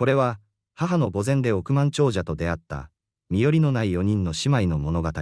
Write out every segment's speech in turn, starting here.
これは、母の墓前で億万長者と出会った、身寄りのない4人の姉妹の物語。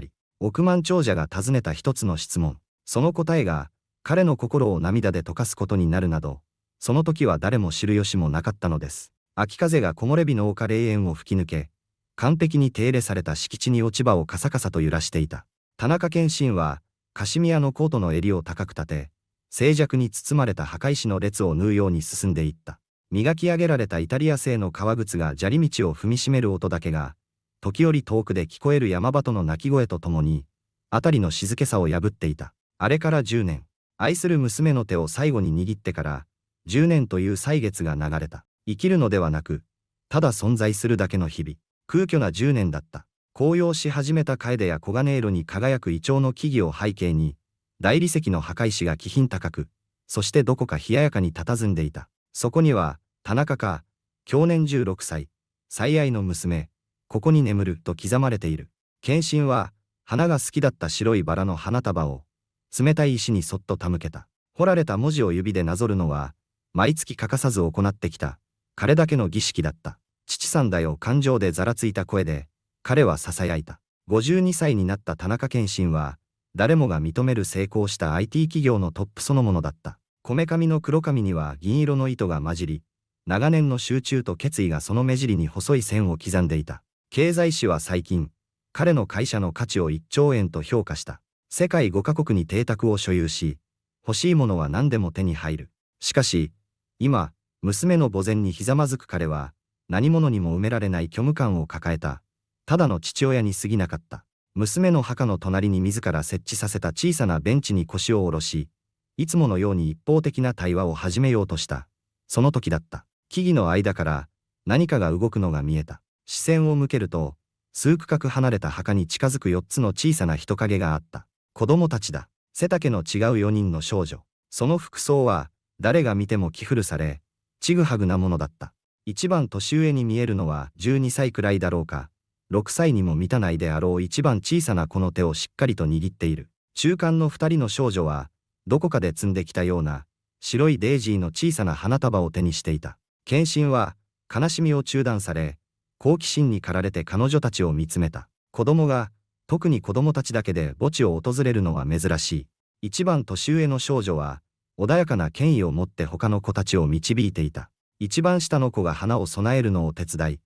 億万長者が尋ねた一つの質問。その答えが、彼の心を涙で溶かすことになるなど、その時は誰も知る由もなかったのです。秋風が木漏れ日の丘霊園を吹き抜け、完璧に手入れされた敷地に落ち葉をカサカサと揺らしていた。田中謙信は、カシミヤのコートの襟を高く立て、静寂に包まれた墓石の列を縫うように進んでいった。磨き上げられたイタリア製の革靴が砂利道を踏みしめる音だけが、時折遠くで聞こえる山鳩の鳴き声とともに、辺りの静けさを破っていた。あれから10年、愛する娘の手を最後に握ってから、10年という歳月が流れた。生きるのではなく、ただ存在するだけの日々。空虚な10年だった。紅葉し始めた楓や黄金色に輝くイチョウの木々を背景に、大理石の墓石が気品高く、そしてどこか冷ややかに佇んでいた。そこには、田中か、享年16歳、最愛の娘、ここに眠ると刻まれている。謙信は、花が好きだった白いバラの花束を、冷たい石にそっと手向けた。彫られた文字を指でなぞるのは、毎月欠かさず行ってきた、彼だけの儀式だった。父さんだよ、感情でざらついた声で、彼は囁いた。52歳になった田中謙信は、誰もが認める成功した IT 企業のトップそのものだった。こめかみの黒髪には銀色の糸が混じり、長年の集中と決意がその目尻に細い線を刻んでいた。経済誌は最近、彼の会社の価値を1兆円と評価した。世界5カ国に邸宅を所有し、欲しいものは何でも手に入る。しかし、今、娘の墓前にひざまずく彼は、何者にも埋められない虚無感を抱えた。ただの父親に過ぎなかった。娘の墓の隣に自ら設置させた小さなベンチに腰を下ろし、いつものように一方的な対話を始めようとした。その時だった。木々の間から何かが動くのが見えた。視線を向けると、数区画離れた墓に近づく4つの小さな人影があった。子供たちだ。背丈の違う4人の少女。その服装は、誰が見ても着古され、ちぐはぐなものだった。一番年上に見えるのは12歳くらいだろうか。6歳にも満たないであろう一番小さな子の手をしっかりと握っている。中間の2人の少女は、どこかで摘んできたような、白いデイジーの小さな花束を手にしていた。謙信は、悲しみを中断され、好奇心に駆られて彼女たちを見つめた。子供が、特に子供たちだけで墓地を訪れるのは珍しい。一番年上の少女は、穏やかな権威を持って他の子たちを導いていた。一番下の子が花を供えるのを手伝い、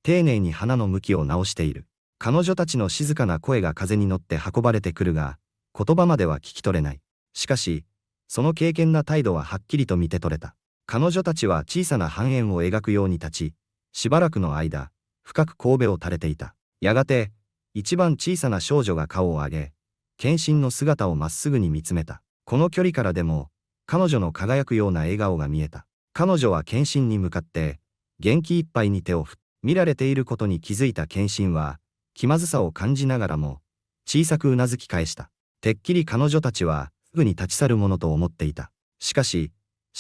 丁寧に花の向きを直している。彼女たちの静かな声が風に乗って運ばれてくるが、言葉までは聞き取れない。しかし、その敬虔な態度ははっきりと見て取れた。彼女たちは小さな半円を描くように立ち、しばらくの間、深く頭を垂れていた。やがて、一番小さな少女が顔を上げ、謙信の姿をまっすぐに見つめた。この距離からでも、彼女の輝くような笑顔が見えた。彼女は謙信に向かって、元気いっぱいに手を振って、見られていることに気づいた謙信は、気まずさを感じながらも、小さくうなずき返した。てっきり彼女たちは、すぐに立ち去るものと思っていた。しかし、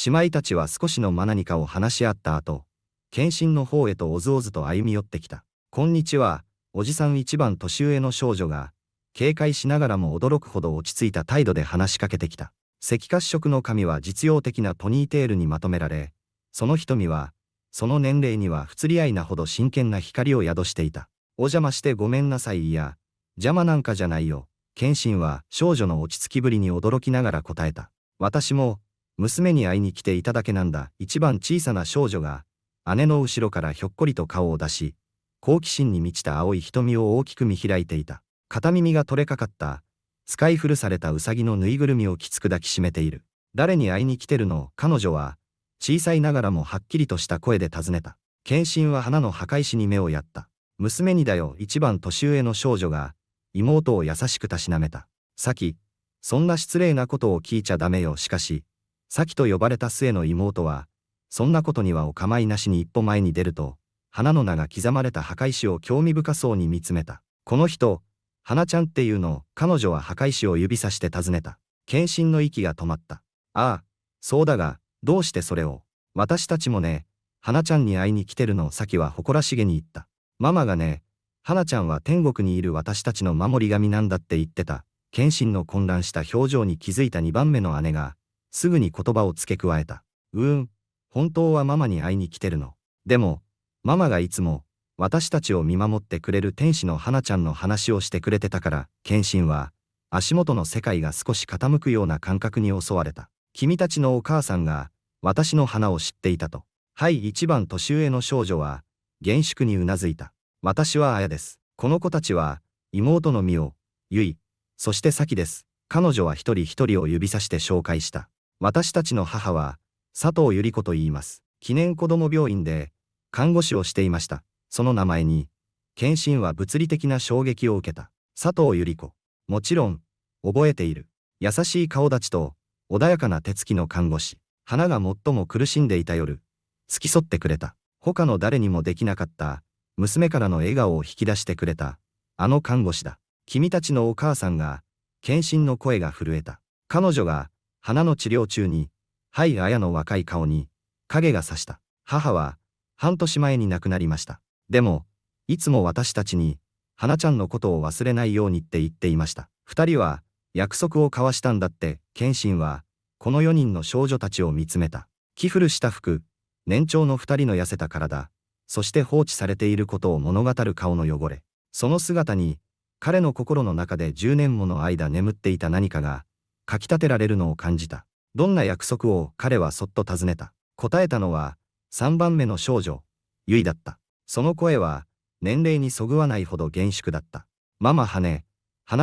姉妹たちは少しの間何かを話し合った後、謙信の方へとおずおずと歩み寄ってきた。こんにちは、おじさん一番年上の少女が、警戒しながらも驚くほど落ち着いた態度で話しかけてきた。赤褐色の髪は実用的なポニーテールにまとめられ、その瞳は、その年齢には不釣り合いなほど真剣な光を宿していた。お邪魔してごめんなさい。いや、邪魔なんかじゃないよ。謙信は少女の落ち着きぶりに驚きながら答えた。私も、娘に会いに来ていただけなんだ。一番小さな少女が、姉の後ろからひょっこりと顔を出し、好奇心に満ちた青い瞳を大きく見開いていた。片耳が取れかかった、使い古されたウサギのぬいぐるみをきつく抱きしめている。誰に会いに来てるの？彼女は、小さいながらもはっきりとした声で尋ねた。謙信は花の墓石に目をやった。娘にだよ。一番年上の少女が、妹を優しくたしなめた。サキ、そんな失礼なことを聞いちゃダメよ。しかし、サキと呼ばれた末の妹は、そんなことにはお構いなしに一歩前に出ると、花の名が刻まれた墓石を興味深そうに見つめた。この人、花ちゃんっていうの？彼女は墓石を指さして尋ねた。謙信の息が止まった。ああ、そうだが、どうしてそれを？私たちもね、花ちゃんに会いに来てるの。サキは誇らしげに言った。ママがね、花ちゃんは天国にいる私たちの守り神なんだって言ってた。謙信の混乱した表情に気づいた2番目の姉が、すぐに言葉を付け加えた。本当はママに会いに来てるの。でも、ママがいつも、私たちを見守ってくれる天使の花ちゃんの話をしてくれてたから、謙信は、足元の世界が少し傾くような感覚に襲われた。君たちのお母さんが、私の花を知っていたと。はい、一番年上の少女は、厳粛にうなずいた。私は綾です。この子たちは、妹の美代、結衣、そして咲です。彼女は一人一人を指さして紹介した。私たちの母は、佐藤百合子と言います。記念子ども病院で、看護師をしていました。その名前に、謙信は物理的な衝撃を受けた。佐藤百合子。もちろん、覚えている。優しい顔立ちと、穏やかな手つきの看護師。花が最も苦しんでいた夜、付き添ってくれた。他の誰にもできなかった、娘からの笑顔を引き出してくれた、あの看護師だ。君たちのお母さんが、謙信の声が震えた。彼女が、花の治療中に、はい綾の若い顔に、影が差した。母は、半年前に亡くなりました。でも、いつも私たちに、花ちゃんのことを忘れないようにって言っていました。二人は、約束を交わしたんだって。謙信は、この4人の少女たちを見つめた。着古した服、年長の2人の痩せた体、そして放置されていることを物語る顔の汚れ。その姿に、彼の心の中で10年もの間眠っていた何かが、かきたてられるのを感じた。どんな約束を彼はそっと尋ねた。答えたのは、3番目の少女、結衣だった。その声は、年齢にそぐわないほど厳粛だった。ママ花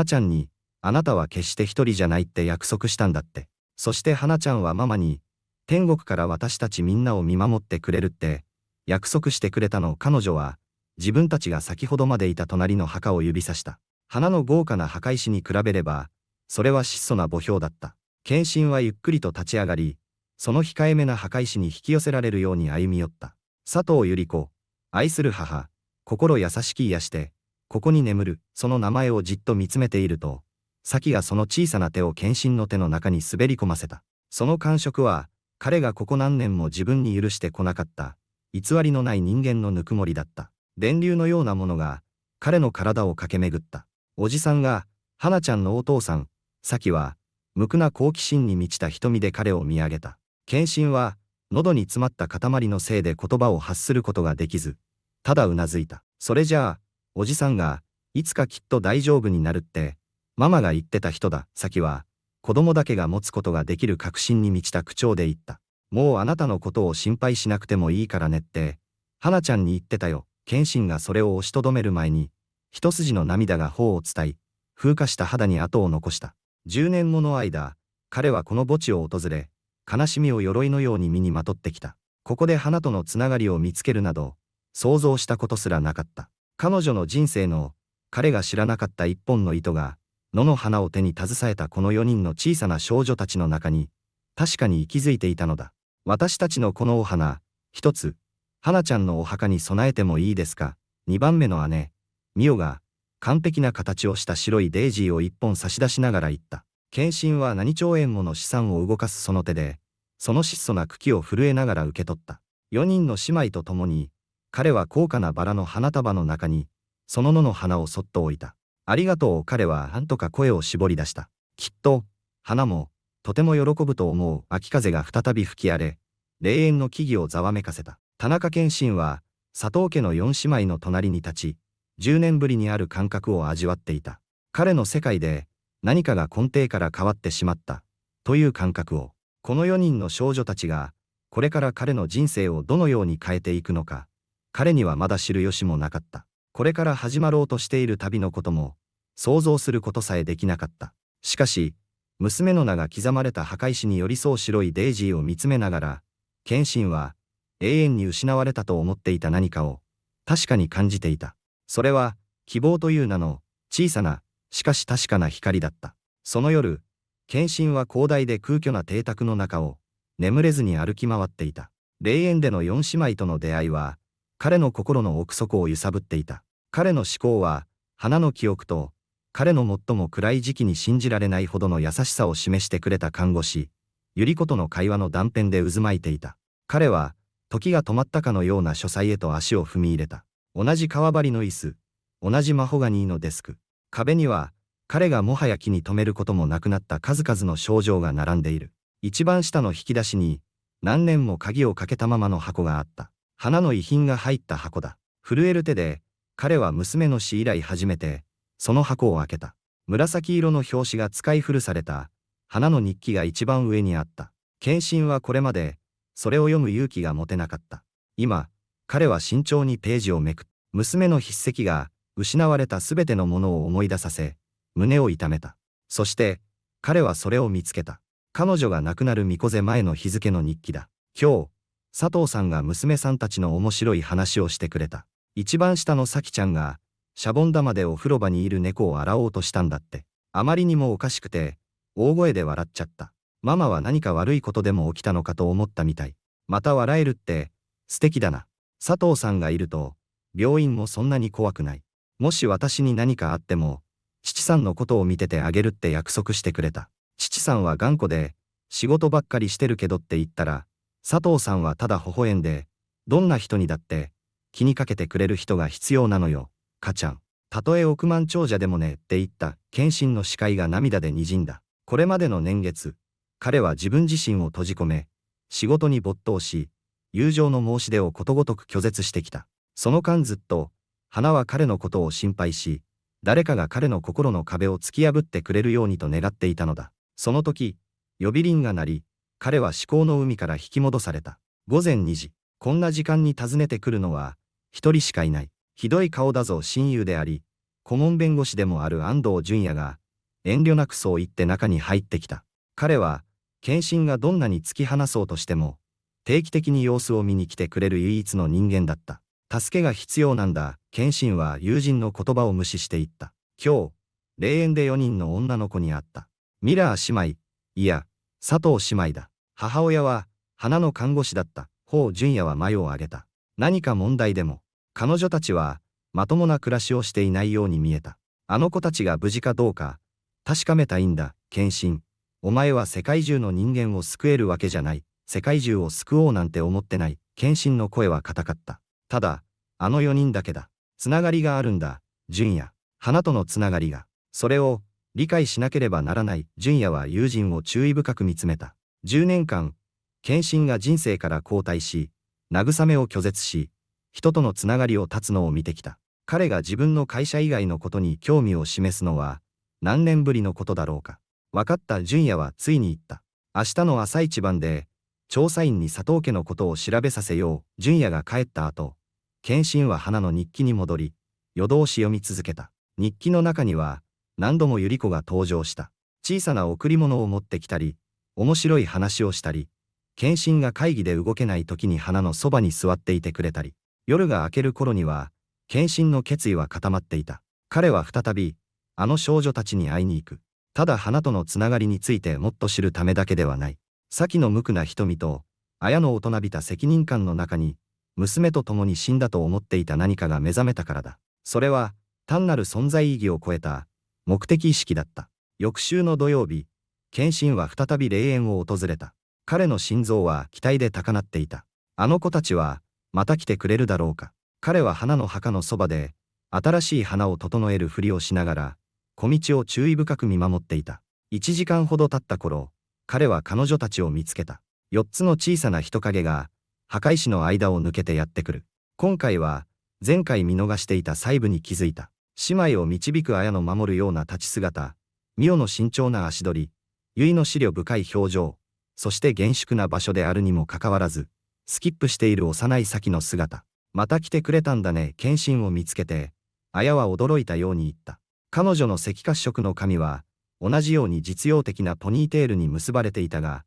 ちゃんに、あなたは決して一人じゃないって約束したんだって。そして花ちゃんはママに、天国から私たちみんなを見守ってくれるって、約束してくれたの。彼女は、自分たちが先ほどまでいた隣の墓を指さした。花の豪華な墓石に比べれば、それは質素な墓標だった。謙信はゆっくりと立ち上がり、その控えめな墓石に引き寄せられるように歩み寄った。佐藤百合子、愛する母、心優しき癒して、ここに眠る、その名前をじっと見つめていると、咲がその小さな手を謙信の手の中に滑り込ませた。その感触は、彼がここ何年も自分に許してこなかった、偽りのない人間のぬくもりだった。電流のようなものが、彼の体を駆け巡った。おじさんが、花ちゃんのお父さん、咲は、無垢な好奇心に満ちた瞳で彼を見上げた。謙信は、喉に詰まった塊のせいで言葉を発することができず、ただうなずいた。それじゃあ、おじさんが、いつかきっと大丈夫になるって、ママが言ってた人だ。咲は、子供だけが持つことができる確信に満ちた口調で言った。もうあなたのことを心配しなくてもいいからねって、花ちゃんに言ってたよ。謙信がそれを押しとどめる前に、一筋の涙が頬を伝い、風化した肌に跡を残した。10年もの間、彼はこの墓地を訪れ、悲しみを鎧のように身にまとってきた。ここで花とのつながりを見つけるなど、想像したことすらなかった。彼女の人生の、彼が知らなかった一本の糸が、野の花を手に携えたこの4人の小さな少女たちの中に、確かに息づいていたのだ。私たちのこのお花、一つ、花ちゃんのお墓に備えてもいいですか。2番目の姉、美代が、完璧な形をした白いデイジーを一本差し出しながら言った。謙信は何兆円もの資産を動かすその手で、その質素な茎を震えながら受け取った。4人の姉妹と共に、彼は高価なバラの花束の中に、その野の花をそっと置いた。ありがとう。彼はなんとか声を絞り出した。きっと、花も、とても喜ぶと思う。秋風が再び吹き荒れ、霊園の木々をざわめかせた。田中謙信は、佐藤家の4姉妹の隣に立ち、10年ぶりにある感覚を味わっていた。彼の世界で、何かが根底から変わってしまった、という感覚を、この4人の少女たちが、これから彼の人生をどのように変えていくのか、彼にはまだ知る由もなかった。これから始まろうとしている旅のことも、想像することさえできなかった。しかし、娘の名が刻まれた墓石に寄り添う白いデイジーを見つめながら、謙信は、永遠に失われたと思っていた何かを、確かに感じていた。それは、希望という名の、小さな、しかし確かな光だった。その夜、謙信は広大で空虚な邸宅の中を、眠れずに歩き回っていた。霊園での4姉妹との出会いは、彼の心の奥底を揺さぶっていた。彼の思考は、花の記憶と、彼の最も暗い時期に信じられないほどの優しさを示してくれた看護師、百合子との会話の断片で渦巻いていた。彼は、時が止まったかのような書斎へと足を踏み入れた。同じ革張りの椅子、同じマホガニーのデスク。壁には、彼がもはや気に留めることもなくなった数々の症状が並んでいる。一番下の引き出しに、何年も鍵をかけたままの箱があった。花の遺品が入った箱だ。震える手で、彼は娘の死以来初めて、その箱を開けた。紫色の表紙が使い古された、花の日記が一番上にあった。謙信はこれまで、それを読む勇気が持てなかった。今、彼は慎重にページをめくっ、娘の筆跡が、失われたすべてのものを思い出させ、胸を痛めた。そして、彼はそれを見つけた。彼女が亡くなる巫女背前の日付の日記だ。今日、佐藤さんが娘さんたちの面白い話をしてくれた。一番下の咲ちゃんが、シャボン玉でお風呂場にいる猫を洗おうとしたんだって。あまりにもおかしくて、大声で笑っちゃった。ママは何か悪いことでも起きたのかと思ったみたい。また笑えるって、素敵だな。佐藤さんがいると、病院もそんなに怖くない。もし私に何かあっても、父さんのことを見ててあげるって約束してくれた。父さんは頑固で、仕事ばっかりしてるけどって言ったら、佐藤さんはただ微笑んで、どんな人にだって、気にかけてくれる人が必要なのよ、母ちゃん。たとえ億万長者でもねって言った謙信の視界が涙で滲んだ。これまでの年月、彼は自分自身を閉じ込め、仕事に没頭し、友情の申し出をことごとく拒絶してきた。その間ずっと、花は彼のことを心配し、誰かが彼の心の壁を突き破ってくれるようにと願っていたのだ。その時、呼び鈴が鳴り、彼は思考の海から引き戻された。午前2時、こんな時間に訪ねてくるのは、一人しかいない。ひどい顔だぞ親友であり、顧問弁護士でもある安藤淳也が、遠慮なくそう言って中に入ってきた。彼は、謙信がどんなに突き放そうとしても、定期的に様子を見に来てくれる唯一の人間だった。助けが必要なんだ。謙信は友人の言葉を無視して言った。今日、霊園で4人の女の子に会った。ミラー姉妹、いや、佐藤姉妹だ。母親は、花の看護師だった。方淳也は眉を上げた。何か問題でも。彼女たちは、まともな暮らしをしていないように見えた。あの子たちが無事かどうか、確かめたいんだ、謙信。お前は世界中の人間を救えるわけじゃない。世界中を救おうなんて思ってない。謙信の声は固かった。ただ、あの4人だけだ。つながりがあるんだ、淳也。花とのつながりが。それを、理解しなければならない。淳也は友人を注意深く見つめた。10年間、謙信が人生から後退し、慰めを拒絶し、人とのつながりを断つのを見てきた。彼が自分の会社以外のことに興味を示すのは、何年ぶりのことだろうか。分かった淳也はついに言った。明日の朝一番で、調査員に佐藤家のことを調べさせよう。淳也が帰った後、謙信は花の日記に戻り、夜通し読み続けた。日記の中には、何度も百合子が登場した。小さな贈り物を持ってきたり、面白い話をしたり、謙信が会議で動けない時に花のそばに座っていてくれたり、夜が明ける頃には、謙信の決意は固まっていた。彼は再び、あの少女たちに会いに行く。ただ花とのつながりについてもっと知るためだけではない。先の無垢な瞳と、綾の大人びた責任感の中に、娘と共に死んだと思っていた何かが目覚めたからだ。それは、単なる存在意義を超えた、目的意識だった。翌週の土曜日、謙信は再び霊園を訪れた。彼の心臓は期待で高鳴っていた。あの子たちは、また来てくれるだろうか。彼は花の墓のそばで、新しい花を整えるふりをしながら、小道を注意深く見守っていた。1時間ほど経った頃、彼は彼女たちを見つけた。4つの小さな人影が、墓石の間を抜けてやってくる。今回は、前回見逃していた細部に気づいた。姉妹を導く綾の守るような立ち姿、美代の慎重な足取り、結の思慮深い表情、そして厳粛な場所であるにもかかわらず、スキップしている幼い咲の姿。また来てくれたんだね。謙信を見つけて、綾は驚いたように言った。彼女の赤褐色の髪は、同じように実用的なポニーテールに結ばれていたが、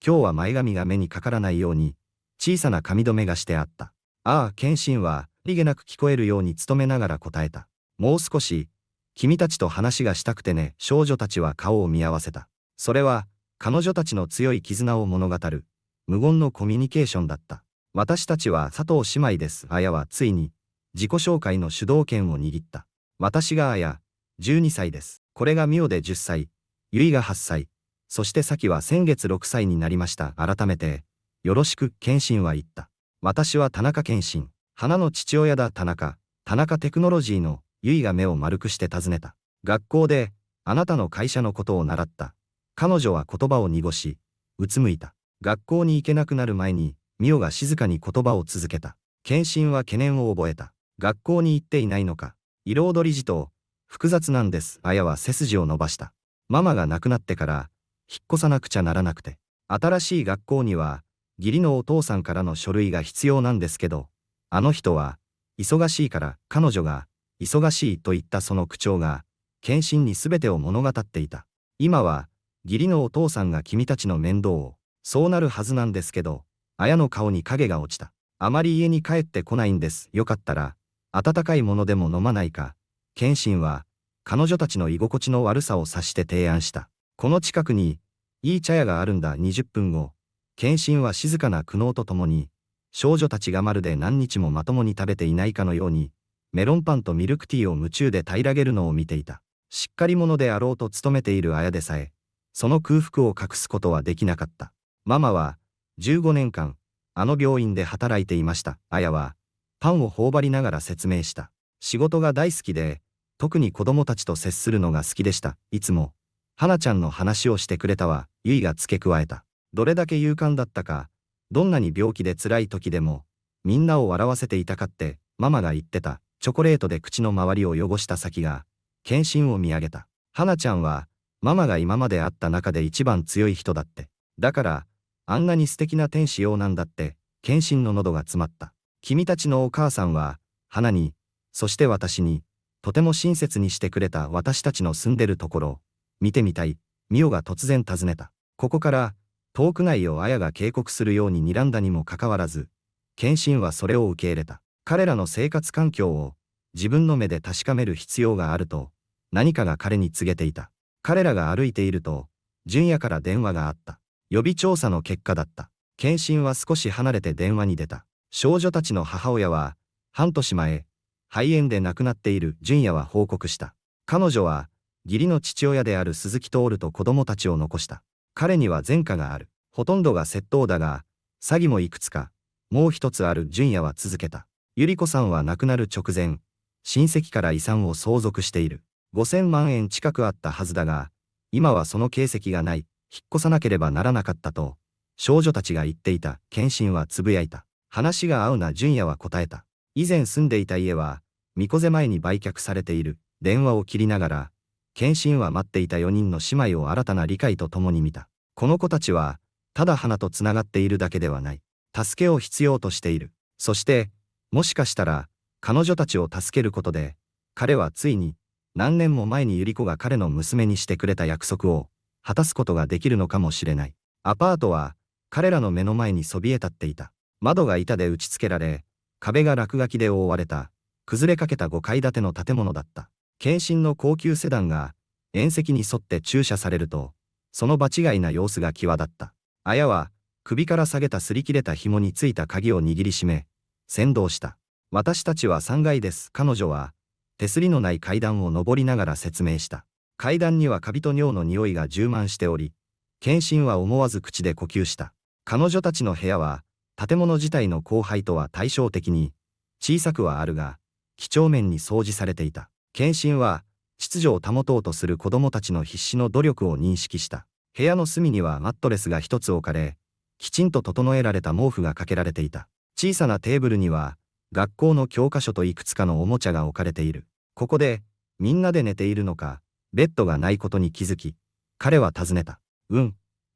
今日は前髪が目にかからないように、小さな髪留めがしてあった。ああ、謙信は、りげなく聞こえるように努めながら答えた。もう少し、君たちと話がしたくてね。少女たちは顔を見合わせた。それは、彼女たちの強い絆を物語る、無言のコミュニケーションだった。私たちは佐藤姉妹です。綾はついに、自己紹介の主導権を握った。私が綾、12歳です。これが美代で10歳、結が8歳、そして咲は先月6歳になりました。改めて、よろしく、謙信は言った。私は田中謙信、花の父親だ。田中テクノロジーの、結が目を丸くして尋ねた。学校で、あなたの会社のことを習った。彼女は言葉を濁し、うつむいた。学校に行けなくなる前に、美代が静かに言葉を続けた。謙信は懸念を覚えた。学校に行っていないのか。色踊り児と、複雑なんです。綾は背筋を伸ばした。ママが亡くなってから、引っ越さなくちゃならなくて。新しい学校には、義理のお父さんからの書類が必要なんですけど、あの人は、忙しいから、彼女が、忙しいと言ったその口調が、謙信に全てを物語っていた。今は、義理のお父さんが君たちの面倒を、そうなるはずなんですけど、綾の顔に影が落ちた。あまり家に帰ってこないんです。よかったら、温かいものでも飲まないか。謙信は、彼女たちの居心地の悪さを察して提案した。この近くに、いい茶屋があるんだ。20分後、謙信は静かな苦悩とともに、少女たちがまるで何日もまともに食べていないかのように、メロンパンとミルクティーを夢中で平らげるのを見ていた。しっかり者であろうと努めている綾でさえ、その空腹を隠すことはできなかった。ママは、15年間、あの病院で働いていました。綾は、パンを頬張りながら説明した。仕事が大好きで、特に子供たちと接するのが好きでした。いつも、花ちゃんの話をしてくれたわ。ゆいが付け加えた。どれだけ勇敢だったか、どんなに病気で辛い時でも、みんなを笑わせていたかって、ママが言ってた。チョコレートで口の周りを汚した先が、謙信を見上げた。花ちゃんは、ママが今まで会った中で一番強い人だって。だから、あんなに素敵な天使用なんだって、謙信の喉が詰まった。君たちのお母さんは、花に、そして私に、とても親切にしてくれた。私たちの住んでるところ、見てみたい。ミオが突然尋ねた。ここから、遠くないよ。綾が警告するように睨んだにもかかわらず、謙信はそれを受け入れた。彼らの生活環境を、自分の目で確かめる必要があると、何かが彼に告げていた。彼らが歩いていると、純也から電話があった。予備調査の結果だった。謙信は少し離れて電話に出た。少女たちの母親は、半年前、肺炎で亡くなっている。純也は報告した。彼女は、義理の父親である鈴木徹と子供たちを残した。彼には前科がある。ほとんどが窃盗だが、詐欺もいくつか、もう一つある。純也は続けた。百合子さんは亡くなる直前、親戚から遺産を相続している。5000万円近くあったはずだが、今はその形跡がない。引っ越さなければならなかったと、少女たちが言っていた。謙信はつぶやいた。話が合うな。純也は答えた。以前住んでいた家は、巫女背前に売却されている。電話を切りながら、謙信は待っていた4人の姉妹を新たな理解とともに見た。この子たちは、ただ花とつながっているだけではない。助けを必要としている。そして、もしかしたら、彼女たちを助けることで、彼はついに、何年も前に百合子が彼の娘にしてくれた約束を、果たすことができるのかもしれない。アパートは、彼らの目の前にそびえ立っていた。窓が板で打ち付けられ、壁が落書きで覆われた、崩れかけた5階建ての建物だった。謙信の高級セダンが、縁石に沿って駐車されると、その場違いな様子が際立った。綾は、首から下げた擦り切れた紐についた鍵を握りしめ、先導した。私たちは3階です。彼女は、手すりのない階段を上りながら説明した。階段にはカビと尿の匂いが充満しており、謙信は思わず口で呼吸した。彼女たちの部屋は、建物自体の荒廃とは対照的に、小さくはあるが、几帳面に掃除されていた。謙信は、秩序を保とうとする子供たちの必死の努力を認識した。部屋の隅にはマットレスが一つ置かれ、きちんと整えられた毛布がかけられていた。小さなテーブルには、学校の教科書といくつかのおもちゃが置かれている。ここで、みんなで寝ているのか、ベッドがないことに気づき、彼は尋ねた。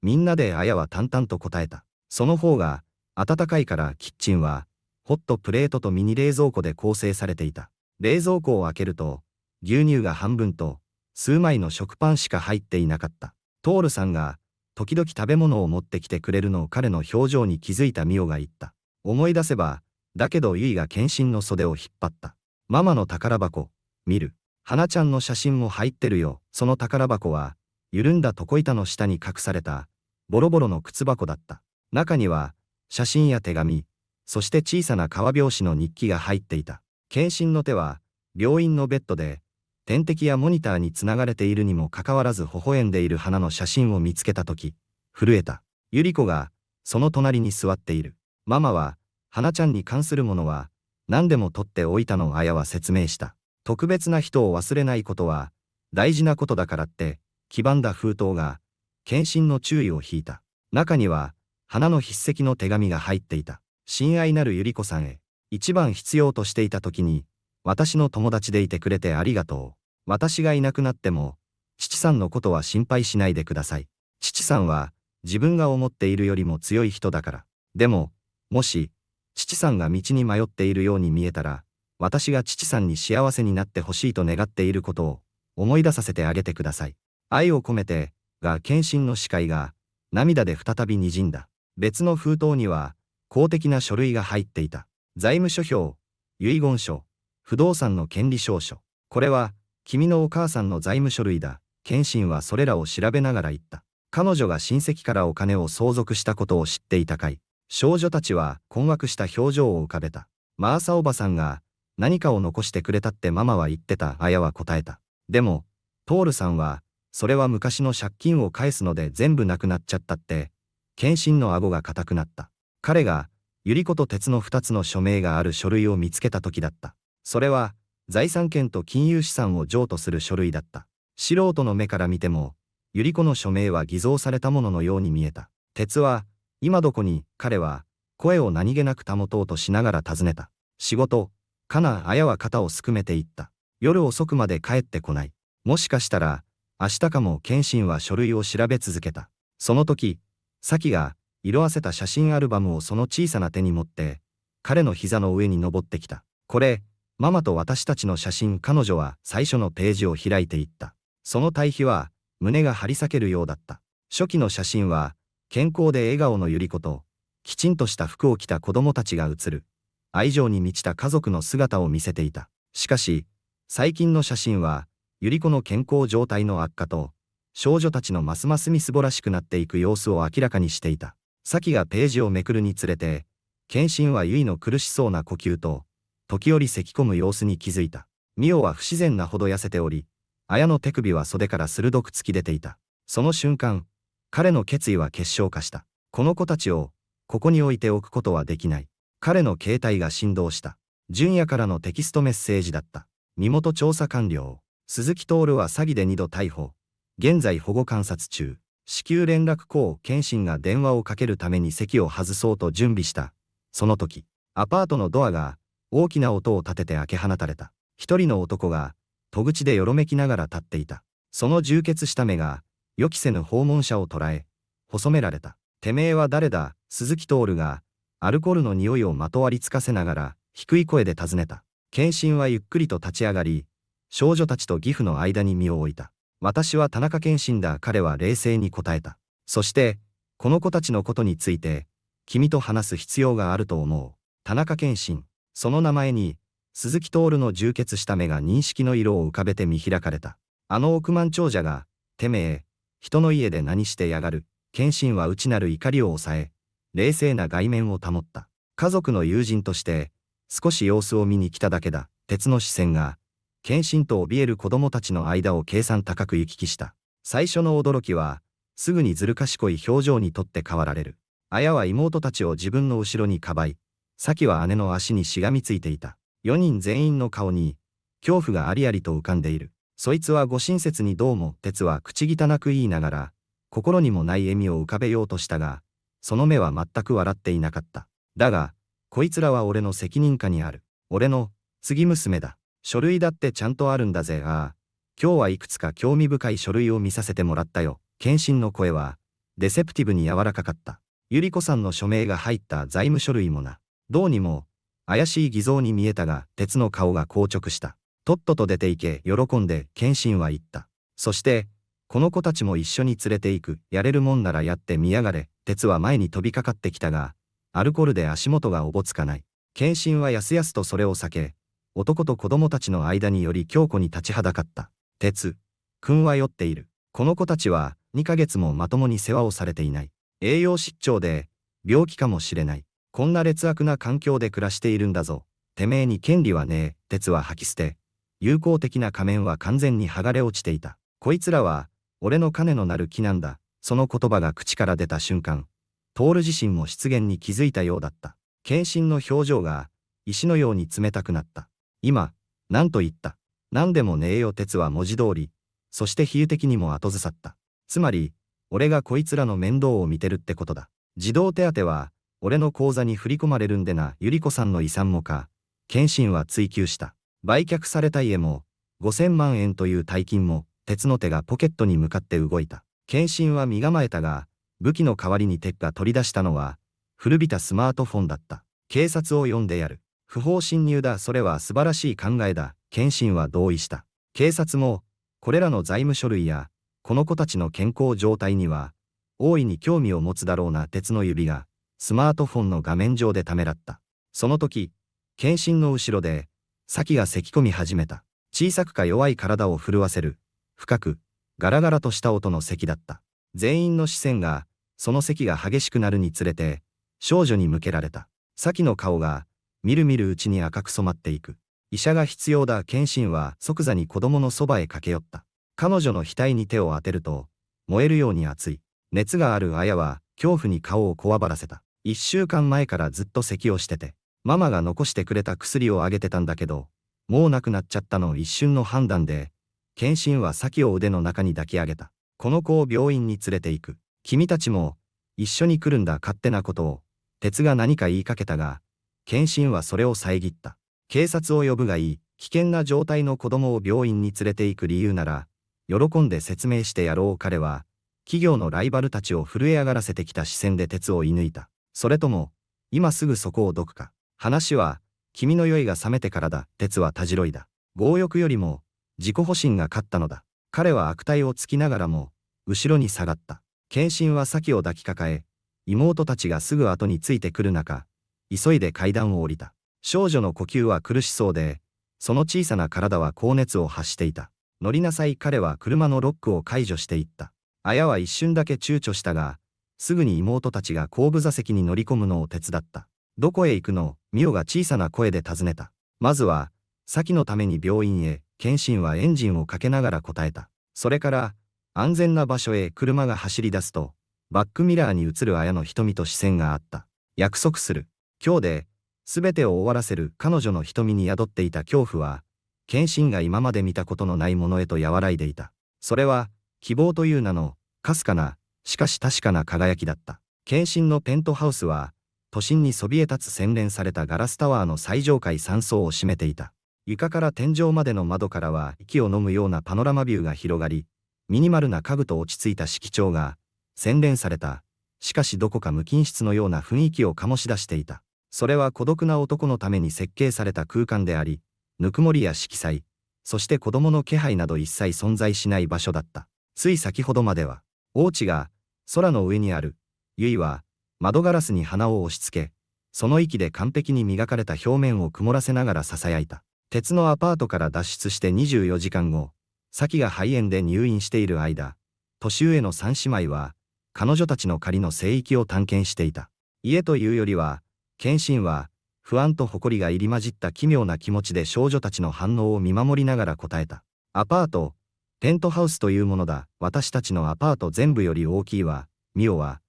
みんなで。綾は淡々と答えた。その方が、暖かいから。キッチンは、ホットプレートとミニ冷蔵庫で構成されていた。冷蔵庫を開けると、牛乳が半分と、数枚の食パンしか入っていなかった。トールさんが、時々食べ物を持ってきてくれるのを彼の表情に気づいたミオが言った。思い出せば、だけどゆいが謙信の袖を引っ張った。ママの宝箱、見る。花ちゃんの写真も入ってるよ。その宝箱は、緩んだ床板の下に隠された、ボロボロの靴箱だった。中には、写真や手紙、そして小さな革表紙の日記が入っていた。謙信の手は、病院のベッドで、点滴やモニターにつながれているにもかかわらず微笑んでいる花の写真を見つけたとき、震えた。百合子が、その隣に座っている。ママは、花ちゃんに関するものは、何でも取っておいたの。綾は説明した。特別な人を忘れないことは、大事なことだからって、黄ばんだ封筒が、謙信の注意を引いた。中には、花の筆跡の手紙が入っていた。親愛なる百合子さんへ、一番必要としていた時に、私の友達でいてくれてありがとう。私がいなくなっても、父さんのことは心配しないでください。父さんは、自分が思っているよりも強い人だから。でも、もし、父さんが道に迷っているように見えたら、私が父さんに幸せになってほしいと願っていることを、思い出させてあげてください。愛を込めて、が献身の誓いが、涙で再び滲んだ。別の封筒には、公的な書類が入っていた。財務諸表、遺言書、不動産の権利証書。これは、君のお母さんの財務書類だ。謙信はそれらを調べながら言った。彼女が親戚からお金を相続したことを知っていたかい。少女たちは困惑した表情を浮かべた。マーサおばさんが、何かを残してくれたってママは言ってた。綾は答えた。でも、トールさんは、それは昔の借金を返すので全部なくなっちゃったって、謙信の顎が硬くなった。彼が、百合子と鉄の2つの署名がある書類を見つけた時だった。それは、財産権と金融資産を譲渡する書類だった。素人の目から見ても、百合子の署名は偽造されたもののように見えた。鉄は、今どこに、彼は、声を何気なく保とうとしながら尋ねた。仕事、かな。綾は肩をすくめて言った。夜遅くまで帰ってこない。もしかしたら、明日かも。謙信は書類を調べ続けた。その時、サキが、色あせた写真アルバムをその小さな手に持って、彼の膝の上に登ってきた。これ、ママと私たちの写真。彼女は最初のページを開いていった。その対比は、胸が張り裂けるようだった。初期の写真は、健康で笑顔の百合子と、きちんとした服を着た子供たちが写る。愛情に満ちた家族の姿を見せていた。しかし、最近の写真は、百合子の健康状態の悪化と、少女たちのますますみすぼらしくなっていく様子を明らかにしていた。サキがページをめくるにつれて、謙信は結の苦しそうな呼吸と、時折咳込む様子に気づいた。ミオは不自然なほど痩せており、綾の手首は袖から鋭く突き出ていた。その瞬間、彼の決意は結晶化した。この子たちを、ここに置いておくことはできない。彼の携帯が振動した。純也からのテキストメッセージだった。身元調査完了。鈴木徹は詐欺で2度逮捕。現在保護観察中。至急連絡行。謙信が電話をかけるために席を外そうと準備した。その時、アパートのドアが、大きな音を立てて開け放たれた。一人の男が、戸口でよろめきながら立っていた。その充血した目が、予期せぬ訪問者を捉え、細められた。てめえは誰だ。鈴木徹が、アルコールの匂いをまとわりつかせながら、低い声で尋ねた。謙信はゆっくりと立ち上がり、少女たちと義父の間に身を置いた。私は田中謙信だ。彼は冷静に答えた。そして、この子たちのことについて、君と話す必要があると思う。田中謙信。その名前に、鈴木徹の充血した目が認識の色を浮かべて見開かれた。あの億万長者が、てめえ、人の家で何してやがる。謙信は内なる怒りを抑え、冷静な外面を保った。家族の友人として、少し様子を見に来ただけだ。鉄の視線が、謙信と怯える子供たちの間を計算高く行き来した。最初の驚きは、すぐにずる賢い表情にとって変わられる。綾は妹たちを自分の後ろにかばい、サキは姉の足にしがみついていた。4人全員の顔に、恐怖がありありと浮かんでいる。そいつはご親切にどうも。鉄は口汚く言いながら、心にもない笑みを浮かべようとしたが、その目は全く笑っていなかった。だが、こいつらは俺の責任下にある。俺の、次娘だ。書類だってちゃんとあるんだぜ。ああ。今日はいくつか興味深い書類を見させてもらったよ。謙信の声は、デセプティブに柔らかかった。百合子さんの署名が入った財務書類もな。どうにも、怪しい偽造に見えたが、鉄の顔が硬直した。とっとと出て行け。喜んで、謙信は言った。そして、この子たちも一緒に連れて行く。やれるもんならやってみやがれ。鉄は前に飛びかかってきたが、アルコールで足元がおぼつかない。謙信はやすやすとそれを避け、男と子供たちの間により強固に立ちはだかった。鉄、君は酔っている。この子たちは2ヶ月もまともに世話をされていない。栄養失調で、病気かもしれない。こんな劣悪な環境で暮らしているんだぞ。てめえに権利はねえ。鉄は吐き捨て、友好的な仮面は完全に剥がれ落ちていた。こいつらは、俺の金のなる木なんだ。その言葉が口から出た瞬間、徹自身も失言に気づいたようだった。謙信の表情が、石のように冷たくなった。今、何と言った。何でもねえよ。鉄は文字通り、そして比喩的にも後ずさった。つまり、俺がこいつらの面倒を見てるってことだ。児童手当は、俺の口座に振り込まれるんでな。ゆり子さんの遺産もか。謙信は追及した。売却された家も、5000万円という大金も、鉄の手がポケットに向かって動いた。謙信は身構えたが、武器の代わりに鉄が取り出したのは、古びたスマートフォンだった。警察を呼んでやる。不法侵入だ。それは素晴らしい考えだ。謙信は同意した。警察も、これらの財務書類や、この子たちの健康状態には、大いに興味を持つだろうな。鉄の指が、スマートフォンの画面上でためらった。その時、謙信の後ろで、先が咳き込み始めた。小さくか弱い体を震わせる、深く、ガラガラとした音の咳だった。全員の視線が、その咳が激しくなるにつれて、少女に向けられた。先の顔が、みるみるうちに赤く染まっていく。医者が必要だ。謙信は即座に子供のそばへ駆け寄った。彼女の額に手を当てると、燃えるように熱い。熱がある綾は、恐怖に顔をこわばらせた。1週間前からずっと咳をしてて、ママが残してくれた薬をあげてたんだけど、もうなくなっちゃったの。一瞬の判断で、謙信は先を腕の中に抱き上げた。この子を病院に連れて行く。君たちも、一緒に来るんだ。勝手なことを。鉄が何か言いかけたが、謙信はそれを遮った。警察を呼ぶがいい。危険な状態の子供を病院に連れて行く理由なら、喜んで説明してやろう。彼は、企業のライバルたちを震え上がらせてきた視線で鉄を射抜いた。それとも、今すぐそこをどくか。話は、君の酔いが覚めてからだ。鉄はたじろいだ。強欲よりも、自己保身が勝ったのだ。彼は悪態をつきながらも、後ろに下がった。謙信は先を抱きかかえ、妹たちがすぐ後についてくる中、急いで階段を降りた。少女の呼吸は苦しそうで、その小さな体は高熱を発していた。乗りなさい。彼は車のロックを解除していった。綾は一瞬だけ躊躇したが、すぐに妹たちが後部座席に乗り込むのを手伝った。どこへ行くの？美代が小さな声で尋ねた。まずは、先のために病院へ。謙信はエンジンをかけながら答えた。それから、安全な場所へ車が走り出すと、バックミラーに映る綾の瞳と視線があった。約束する。今日で、すべてを終わらせる。彼女の瞳に宿っていた恐怖は、謙信が今まで見たことのないものへと和らいでいた。それは、希望という名の、かすかな、しかし確かな輝きだった。謙信のペントハウスは、都心にそびえ立つ洗練されたガラスタワーの最上階3層を占めていた。床から天井までの窓からは息を飲むようなパノラマビューが広がり、ミニマルな家具と落ち着いた色調が、洗練された、しかしどこか無菌室のような雰囲気を醸し出していた。それは孤独な男のために設計された空間であり、ぬくもりや色彩、そして子供の気配など一切存在しない場所だった。つい先ほどまでは、王子が、空の上にある、結は、窓ガラスに鼻を押し付け、その息で完璧に磨かれた表面を曇らせながら囁いた。鉄のアパートから脱出して24時間後、咲が肺炎で入院している間、年上の三姉妹は、彼女たちの仮の聖域を探検していた。家というよりは、謙信は、不安と誇りが入り混じった奇妙な気持ちで少女たちの反応を見守りながら答えた。アパート、ペントハウスというものだ。私たちのアパート全部より大きいわ。美代は、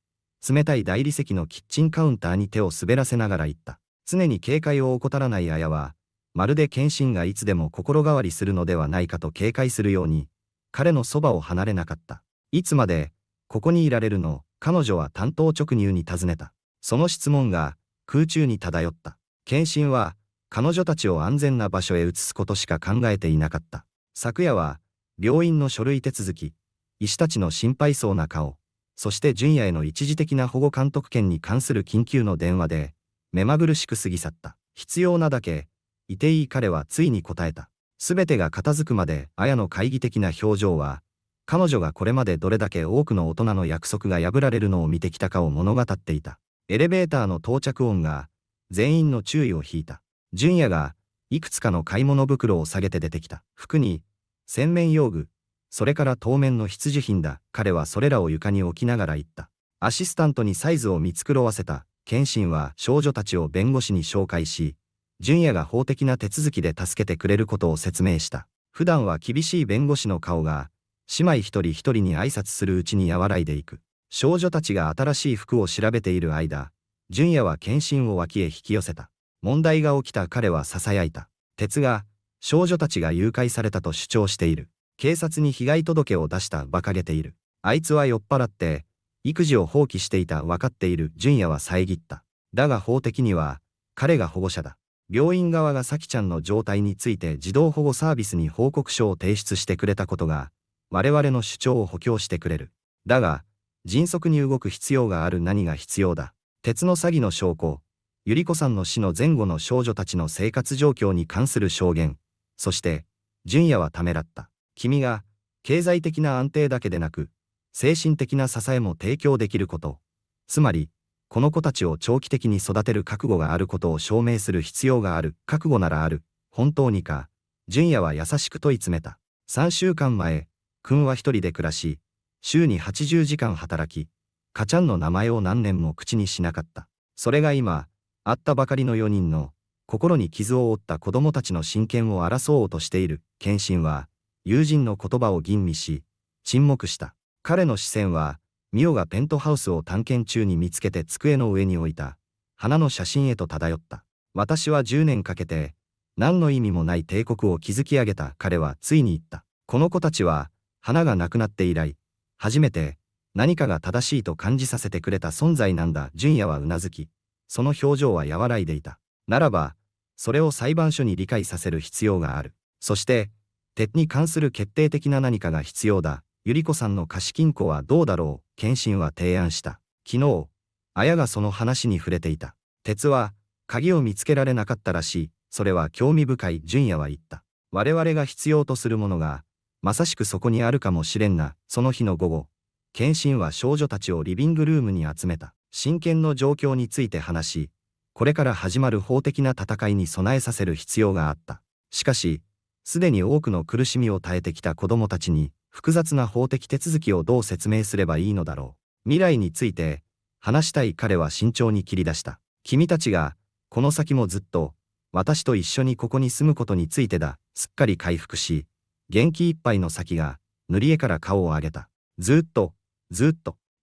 冷たい大理石のキッチンカウンターに手を滑らせながら言った。常に警戒を怠らない綾は、まるで謙信がいつでも心変わりするのではないかと警戒するように、彼のそばを離れなかった。いつまで、ここにいられるの？彼女は単刀直入に尋ねた。その質問が、空中に漂った。謙信は、彼女たちを安全な場所へ移すことしか考えていなかった。昨夜は、病院の書類手続き、医師たちの心配そうな顔、そして純也への一時的な保護監督権に関する緊急の電話で、目まぐるしく過ぎ去った。必要なだけ、いていい。彼はついに答えた。すべてが片付くまで、綾の懐疑的な表情は、彼女がこれまでどれだけ多くの大人の約束が破られるのを見てきたかを物語っていた。エレベーターの到着音が、全員の注意を引いた。純也が、いくつかの買い物袋を下げて出てきた。服に、洗面用具、それから当面の必需品だ。彼はそれらを床に置きながら言った。アシスタントにサイズを見繕わせた。謙信は少女たちを弁護士に紹介し、純也が法的な手続きで助けてくれることを説明した。普段は厳しい弁護士の顔が、姉妹一人一人に挨拶するうちに和らいでいく。少女たちが新しい服を調べている間、純也は謙信を脇へ引き寄せた。問題が起きた。彼は囁いた。鉄が、少女たちが誘拐されたと主張している。警察に被害届を出した。馬鹿げている。あいつは酔っ払って、育児を放棄していた。分かっている。純也は遮った。だが法的には、彼が保護者だ。病院側が咲ちゃんの状態について児童保護サービスに報告書を提出してくれたことが、我々の主張を補強してくれる。だが、迅速に動く必要がある。何が必要だ。鉄の詐欺の証拠、百合子さんの死の前後の少女たちの生活状況に関する証言、そして、純也はためらった。君が、経済的な安定だけでなく、精神的な支えも提供できること。つまり、この子たちを長期的に育てる覚悟があることを証明する必要がある。覚悟ならある。本当にか。純也は優しく問い詰めた。3週間前、君は一人で暮らし、週に80時間働き、母ちゃんの名前を何年も口にしなかった。それが今、会ったばかりの4人の、心に傷を負った子供たちの親権を争おうとしている。謙信は、友人の言葉を吟味し、沈黙した。彼の視線は、ミオがペントハウスを探検中に見つけて机の上に置いた、花の写真へと漂った。私は10年かけて、何の意味もない帝国を築き上げた。彼はついに言った。この子たちは、花が亡くなって以来、初めて、何かが正しいと感じさせてくれた存在なんだ。純也はうなずき、その表情は和らいでいた。ならば、それを裁判所に理解させる必要がある。そして、鉄に関する決定的な何かが必要だ。百合子さんの貸金庫はどうだろう。謙信は提案した。昨日、綾がその話に触れていた。鉄は、鍵を見つけられなかったらしい。それは興味深い。純也は言った。我々が必要とするものが、まさしくそこにあるかもしれんな。その日の午後、謙信は少女たちをリビングルームに集めた。親権の状況について話し、これから始まる法的な戦いに備えさせる必要があった。しかし、すでに多くの苦しみを耐えてきた子供たちに、複雑な法的手続きをどう説明すればいいのだろう。未来について、話したい。彼は慎重に切り出した。君たちが、この先もずっと、私と一緒にここに住むことについてだ。すっかり回復し、元気いっぱいの咲が、塗り絵から顔を上げた。ずっと、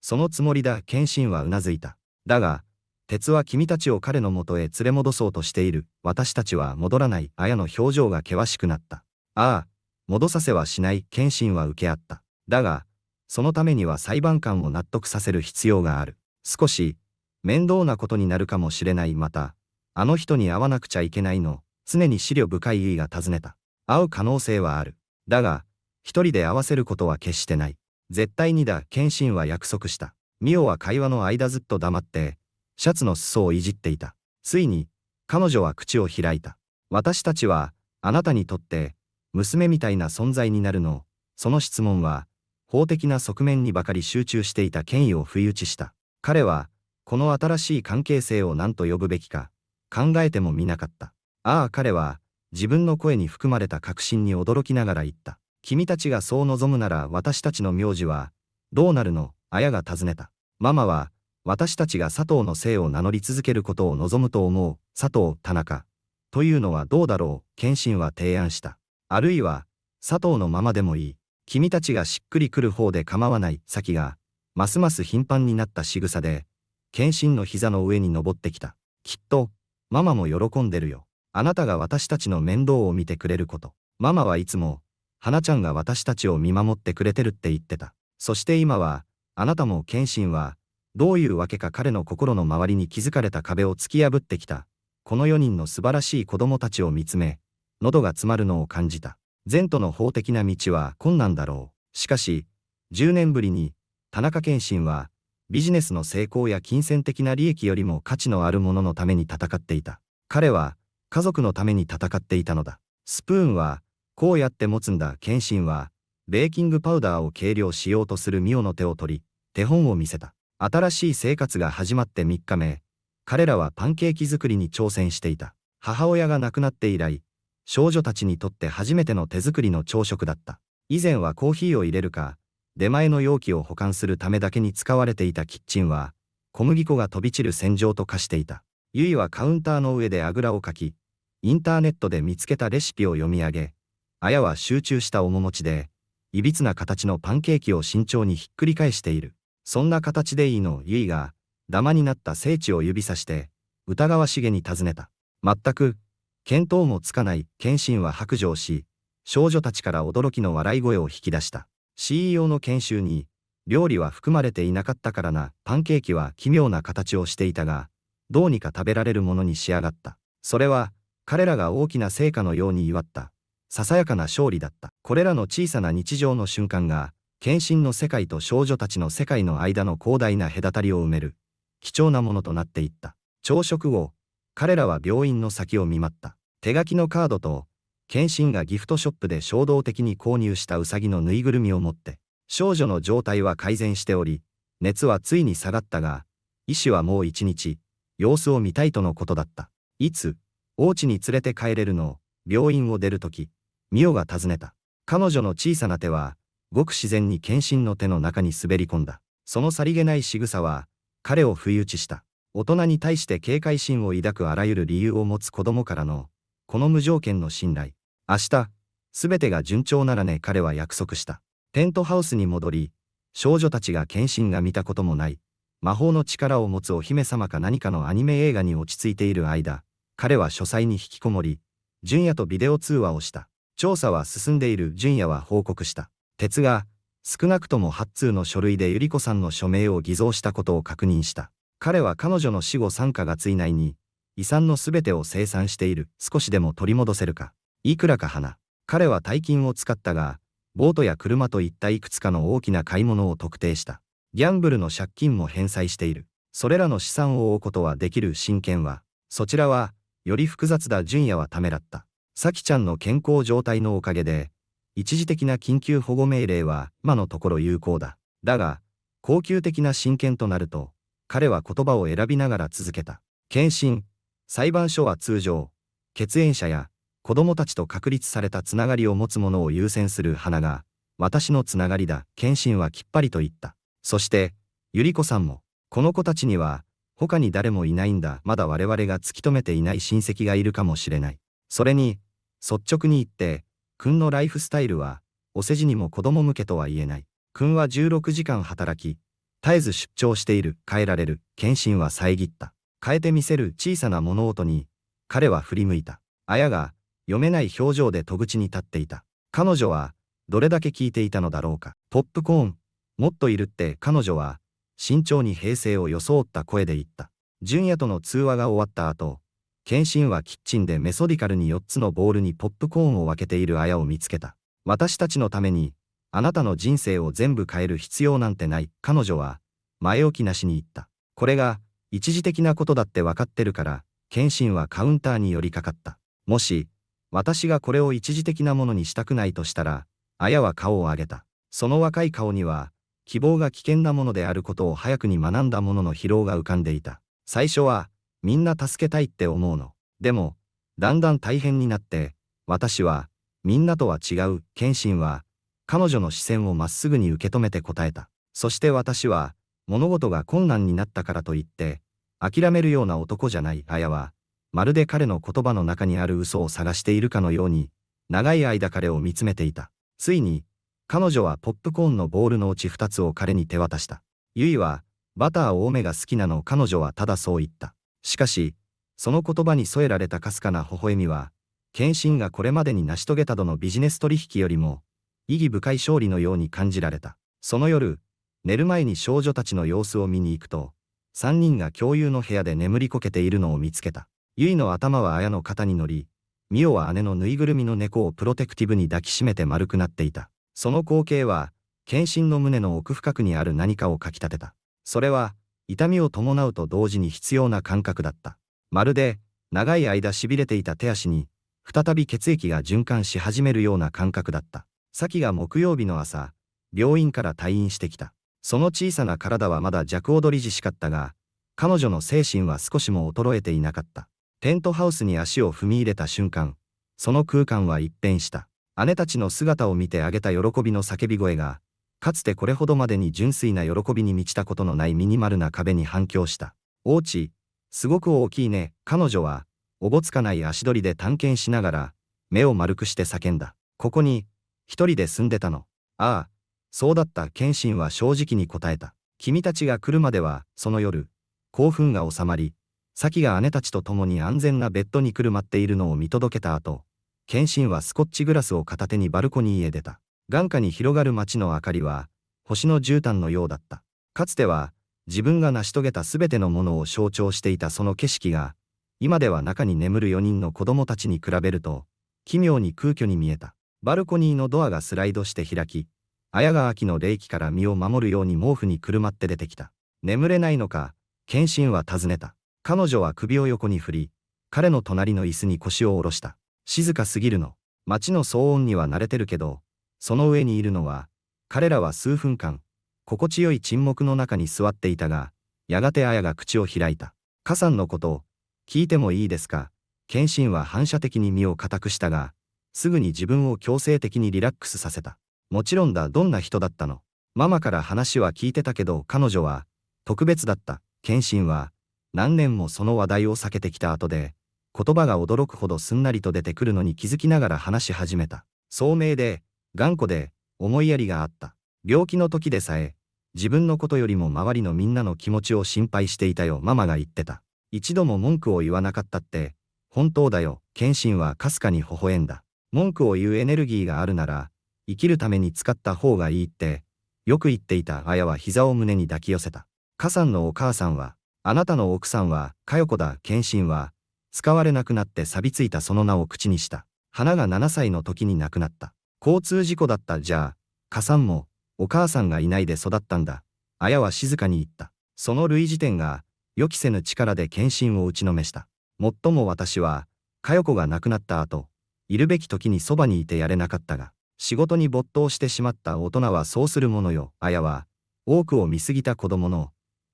そのつもりだ。謙信はうなずいた。だが、鉄は君たちを彼のもとへ連れ戻そうとしている。私たちは戻らない。綾の表情が険しくなった。ああ、戻させはしない。謙信は受け合った。だが、そのためには裁判官を納得させる必要がある。少し、面倒なことになるかもしれない。また、あの人に会わなくちゃいけないの。常に思慮深い結衣が尋ねた。会う可能性はある。だが、一人で会わせることは決してない。絶対にだ。謙信は約束した。ミオは会話の間ずっと黙って、シャツの裾をいじっていた。ついに、彼女は口を開いた。私たちは、あなたにとって、娘みたいな存在になるの。その質問は、法的な側面にばかり集中していた権威を不意打ちした。彼は、この新しい関係性を何と呼ぶべきか、考えてもみなかった。ああ、彼は、自分の声に含まれた確信に驚きながら言った。君たちがそう望むなら私たちの名字は、どうなるの？綾が尋ねた。ママは、私たちが佐藤の姓を名乗り続けることを望むと思う。佐藤、田中。というのはどうだろう？謙信は提案した。あるいは、佐藤のままでもいい。君たちがしっくりくる方で構わない。咲が、ますます頻繁になった仕草で、謙信の膝の上に登ってきた。きっと、ママも喜んでるよ。あなたが私たちの面倒を見てくれること。ママはいつも、花ちゃんが私たちを見守ってくれてるって言ってた。そして今は、あなたも謙信は、どういうわけか彼の心の周りに築かれた壁を突き破ってきた。この4人の素晴らしい子供たちを見つめ、喉が詰まるのを感じた。前途の法的な道は困難だろう。しかし、10年ぶりに、田中謙信は、ビジネスの成功や金銭的な利益よりも価値のあるもののために戦っていた。彼は、家族のために戦っていたのだ。スプーンは、こうやって持つんだ。謙信は、ベーキングパウダーを計量しようとするミオの手を取り、手本を見せた。新しい生活が始まって3日目、彼らはパンケーキ作りに挑戦していた。母親が亡くなって以来、少女たちにとって初めての手作りの朝食だった。以前はコーヒーを入れるか、出前の容器を保管するためだけに使われていたキッチンは、小麦粉が飛び散る戦場と化していた。ゆいはカウンターの上であぐらをかき、インターネットで見つけたレシピを読み上げ、綾は集中した面持ちで、いびつな形のパンケーキを慎重にひっくり返している。そんな形でいいの？ゆいが、ダマになった聖地を指さして、疑わしげに尋ねた。全く、見当もつかない。謙信は白状し、少女たちから驚きの笑い声を引き出した。CEO の研修に、料理は含まれていなかったからな。パンケーキは奇妙な形をしていたが、どうにか食べられるものに仕上がった。それは、彼らが大きな成果のように祝った、ささやかな勝利だった。これらの小さな日常の瞬間が、献身の世界と少女たちの世界の間の広大な隔たりを埋める、貴重なものとなっていった。朝食後、彼らは病院の先を見舞った。手書きのカードと、献身がギフトショップで衝動的に購入したウサギのぬいぐるみを持って、少女の状態は改善しており、熱はついに下がったが、医師はもう一日、様子を見たいとのことだった。いつ、お家に連れて帰れるの？病院を出るとき、ミオが尋ねた。彼女の小さな手は、ごく自然に献身の手の中に滑り込んだ。そのさりげない仕草は、彼を不意打ちした。大人に対して警戒心を抱くあらゆる理由を持つ子供からの、この無条件の信頼。明日、すべてが順調ならね、彼は約束した。テントハウスに戻り、少女たちが献身が見たこともない、魔法の力を持つお姫様か何かのアニメ映画に落ち着いている間、彼は書斎に引きこもり、純也とビデオ通話をした。調査は進んでいる。純也は報告した。鉄が、少なくとも8通の書類で百合子さんの署名を偽造したことを確認した。彼は彼女の死後3ヶ月以内に、遺産のすべてを清算している。少しでも取り戻せるか。いくらか花。彼は大金を使ったが、ボートや車といったいくつかの大きな買い物を特定した。ギャンブルの借金も返済している。それらの資産を追うことはできる。親権は、そちらは、より複雑だ。純也はためらった。咲ちゃんの健康状態のおかげで、一時的な緊急保護命令は今のところ有効だ。だが、恒久的な親権となると、彼は言葉を選びながら続けた。献身。裁判所は通常、血縁者や子供たちと確立されたつながりを持つ者を優先する。花が、私のつながりだ。献身はきっぱりと言った。そして、百合子さんも、この子たちには、他に誰もいないんだ。まだ我々が突き止めていない親戚がいるかもしれない。それに、率直に言って、君のライフスタイルは、お世辞にも子供向けとは言えない。君は16時間働き、絶えず出張している。変えられる。献身は遮った。変えてみせる。小さな物音に、彼は振り向いた。綾が、読めない表情で戸口に立っていた。彼女は、どれだけ聞いていたのだろうか。ポップコーン、もっといるって。彼女は、慎重に平静を装った声で言った。純也との通話が終わった後、献身はキッチンでメソディカルに4つのボウルにポップコーンを分けている綾を見つけた。私たちのために、あなたの人生を全部変える必要なんてない。彼女は、前置きなしに言った。これが、一時的なことだって分かってるから、献身はカウンターに寄りかかった。もし、私がこれを一時的なものにしたくないとしたら、綾は顔を上げた。その若い顔には、希望が危険なものであることを早くに学んだ者の疲労が浮かんでいた。最初は、みんな助けたいって思うの。でも、だんだん大変になって、私は、みんなとは違う。献身は、彼女の視線をまっすぐに受け止めて答えた。そして私は、物事が困難になったからといって、諦めるような男じゃない。綾は、まるで彼の言葉の中にある嘘を探しているかのように、長い間彼を見つめていた。ついに、彼女はポップコーンのボールのうち2つを彼に手渡した。ゆいは、バター多めが好きなの。彼女はただそう言った。しかし、その言葉に添えられたかすかな微笑みは、献身がこれまでに成し遂げたどのビジネス取引よりも、意義深い勝利のように感じられた。その夜、寝る前に少女たちの様子を見に行くと、3人が共有の部屋で眠りこけているのを見つけた。ゆいの頭は綾の肩に乗り、ミオは姉のぬいぐるみの猫をプロテクティブに抱きしめて丸くなっていた。その光景は、献身の胸の奥深くにある何かをかきたてた。それは、痛みを伴うと同時に必要な感覚だった。まるで、長い間痺れていた手足に、再び血液が循環し始めるような感覚だった。サキが木曜日の朝、病院から退院してきた。その小さな体はまだ弱踊りじしかったが、彼女の精神は少しも衰えていなかった。テントハウスに足を踏み入れた瞬間、その空間は一変した。姉たちの姿を見てあげた喜びの叫び声が、かつてこれほどまでに純粋な喜びに満ちたことのないミニマルな壁に反響した。おうち、すごく大きいね。彼女は、おぼつかない足取りで探検しながら、目を丸くして叫んだ。ここに、一人で住んでたの。ああ、そうだった。謙信は正直に答えた。君たちが来るまでは、その夜、興奮が収まり、サキが姉たちと共に安全なベッドにくるまっているのを見届けた後、謙信はスコッチグラスを片手にバルコニーへ出た。眼下に広がる街の明かりは、星の絨毯のようだった。かつては、自分が成し遂げたすべてのものを象徴していたその景色が、今では中に眠る4人の子供たちに比べると、奇妙に空虚に見えた。バルコニーのドアがスライドして開き、綾が秋の冷気から身を守るように毛布にくるまって出てきた。眠れないのか、謙信は尋ねた。彼女は首を横に振り、彼の隣の椅子に腰を下ろした。静かすぎるの。街の騒音には慣れてるけど、その上にいるのは、彼らは数分間、心地よい沈黙の中に座っていたが、やがて綾が口を開いた。母さんのことを、聞いてもいいですか。謙信は反射的に身を固くしたが、すぐに自分を強制的にリラックスさせた。もちろんだ、どんな人だったの。ママから話は聞いてたけど、彼女は、特別だった。謙信は、何年もその話題を避けてきた後で、言葉が驚くほどすんなりと出てくるのに気づきながら話し始めた。聡明で、頑固で、思いやりがあった。病気の時でさえ、自分のことよりも周りのみんなの気持ちを心配していたよ、ママが言ってた。一度も文句を言わなかったって、本当だよ。謙信はかすかに微笑んだ。文句を言うエネルギーがあるなら、生きるために使った方がいいって、よく言っていた。綾は膝を胸に抱き寄せた。母さんのお母さんは、あなたの奥さんは、佳代子だ。謙信は、使われなくなって錆びついたその名を口にした。花が7歳の時に亡くなった。交通事故だった。じゃあ、母さんも、お母さんがいないで育ったんだ。綾は静かに言った。その類似点が、予期せぬ力で謙信を打ちのめした。もっとも私は、佳代子が亡くなった後、いるべき時にそばにいてやれなかったが、仕事に没頭してしまった大人はそうするものよ。綾は、多くを見過ぎた子供の、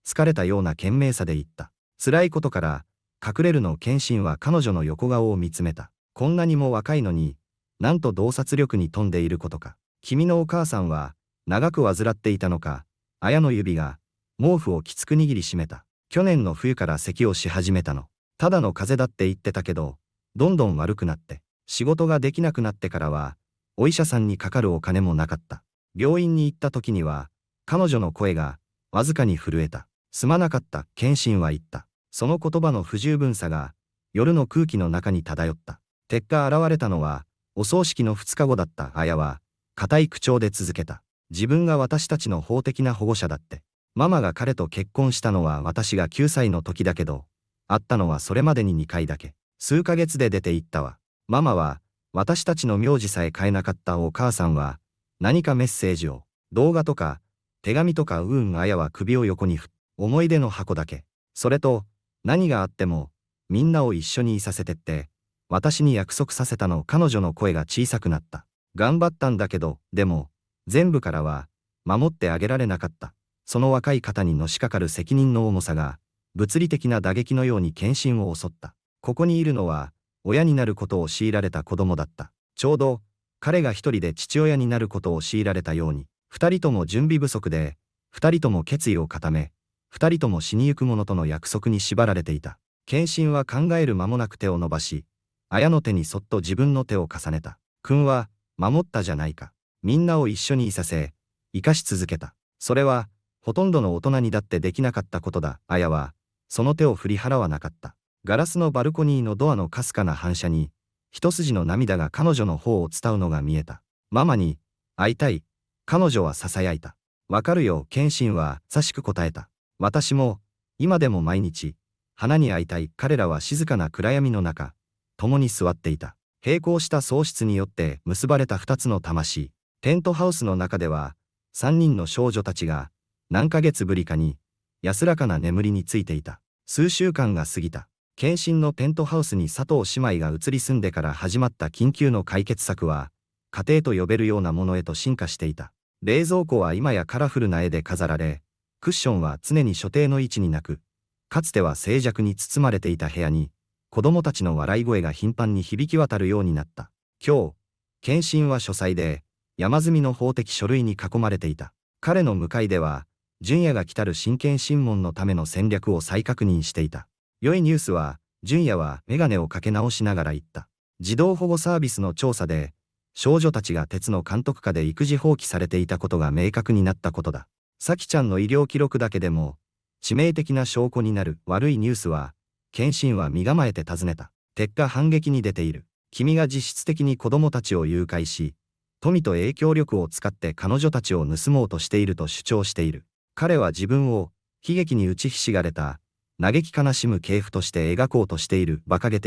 疲れたような懸命さで言った。辛いことから、隠れるの。謙信は彼女の横顔を見つめた。こんなにも若いのに、なんと洞察力に富んでいることか。君のお母さんは、長く患っていたのか。綾の指が、毛布をきつく握りしめた。去年の冬から咳をし始めたの。ただの風邪だって言ってたけど、どんどん悪くなって、仕事ができなくなってからは、お医者さんにかかるお金もなかった。病院に行った時には、彼女の声が、わずかに震えた。すまなかった。謙信は言った。その言葉の不十分さが、夜の空気の中に漂った。結果現れたのは、お葬式の2日後だった。綾は、固い口調で続けた。自分が私たちの法的な保護者だって。ママが彼と結婚したのは私が9歳の時だけど、会ったのはそれまでに2回だけ。数ヶ月で出て行ったわ。ママは、私たちの名字さえ変えなかった。お母さんは、何かメッセージを、動画とか、手紙とか。綾は首を横に振っ、思い出の箱だけ。それと、何があっても、みんなを一緒にいさせてって、私に約束させたの。彼女の声が小さくなった。頑張ったんだけど、でも、全部からは、守ってあげられなかった。その若い方にのしかかる責任の重さが、物理的な打撃のように謙信を襲った。ここにいるのは、親になることを強いられた子供だった。ちょうど、彼が一人で父親になることを強いられたように、二人とも準備不足で、二人とも決意を固め、二人とも死にゆく者との約束に縛られていた。謙信は考える間もなく手を伸ばし、綾の手にそっと自分の手を重ねた。君は、守ったじゃないか。みんなを一緒にいさせ、生かし続けた。それは、ほとんどの大人にだってできなかったことだ。綾は、その手を振り払わなかった。ガラスのバルコニーのドアのかすかな反射に、一筋の涙が彼女の方を伝うのが見えた。ママに、会いたい。彼女は囁いた。わかるよ。謙信は優しく答えた。私も、今でも毎日、花に会いたい。彼らは静かな暗闇の中、共に座っていた。並行した喪失によって結ばれた二つの魂。テントハウスの中では、三人の少女たちが、何ヶ月ぶりかに、安らかな眠りについていた。数週間が過ぎた。謙信のペントハウスに佐藤姉妹が移り住んでから始まった緊急の解決策は、家庭と呼べるようなものへと進化していた。冷蔵庫は今やカラフルな絵で飾られ、クッションは常に所定の位置になく、かつては静寂に包まれていた部屋に、子供たちの笑い声が頻繁に響き渡るようになった。今日、謙信は書斎で、山積みの法的書類に囲まれていた。彼の向かいでは、純也が来たる真剣審問のための戦略を再確認していた。良いニュースは、純也はメガネをかけ直しながら言った。児童保護サービスの調査で、少女たちが鉄の監督下で育児放棄されていたことが明確になったことだ。咲ちゃんの医療記録だけでも、致命的な証拠になる。悪いニュースは、謙信は身構えて尋ねた。結果反撃に出ている。君が実質的に子供たちを誘拐し、富と影響力を使って彼女たちを盗もうとしていると主張している。彼は自分を、悲劇に打ちひしがれた、嘆き悲しむ系譜として描こうとしている、馬鹿げ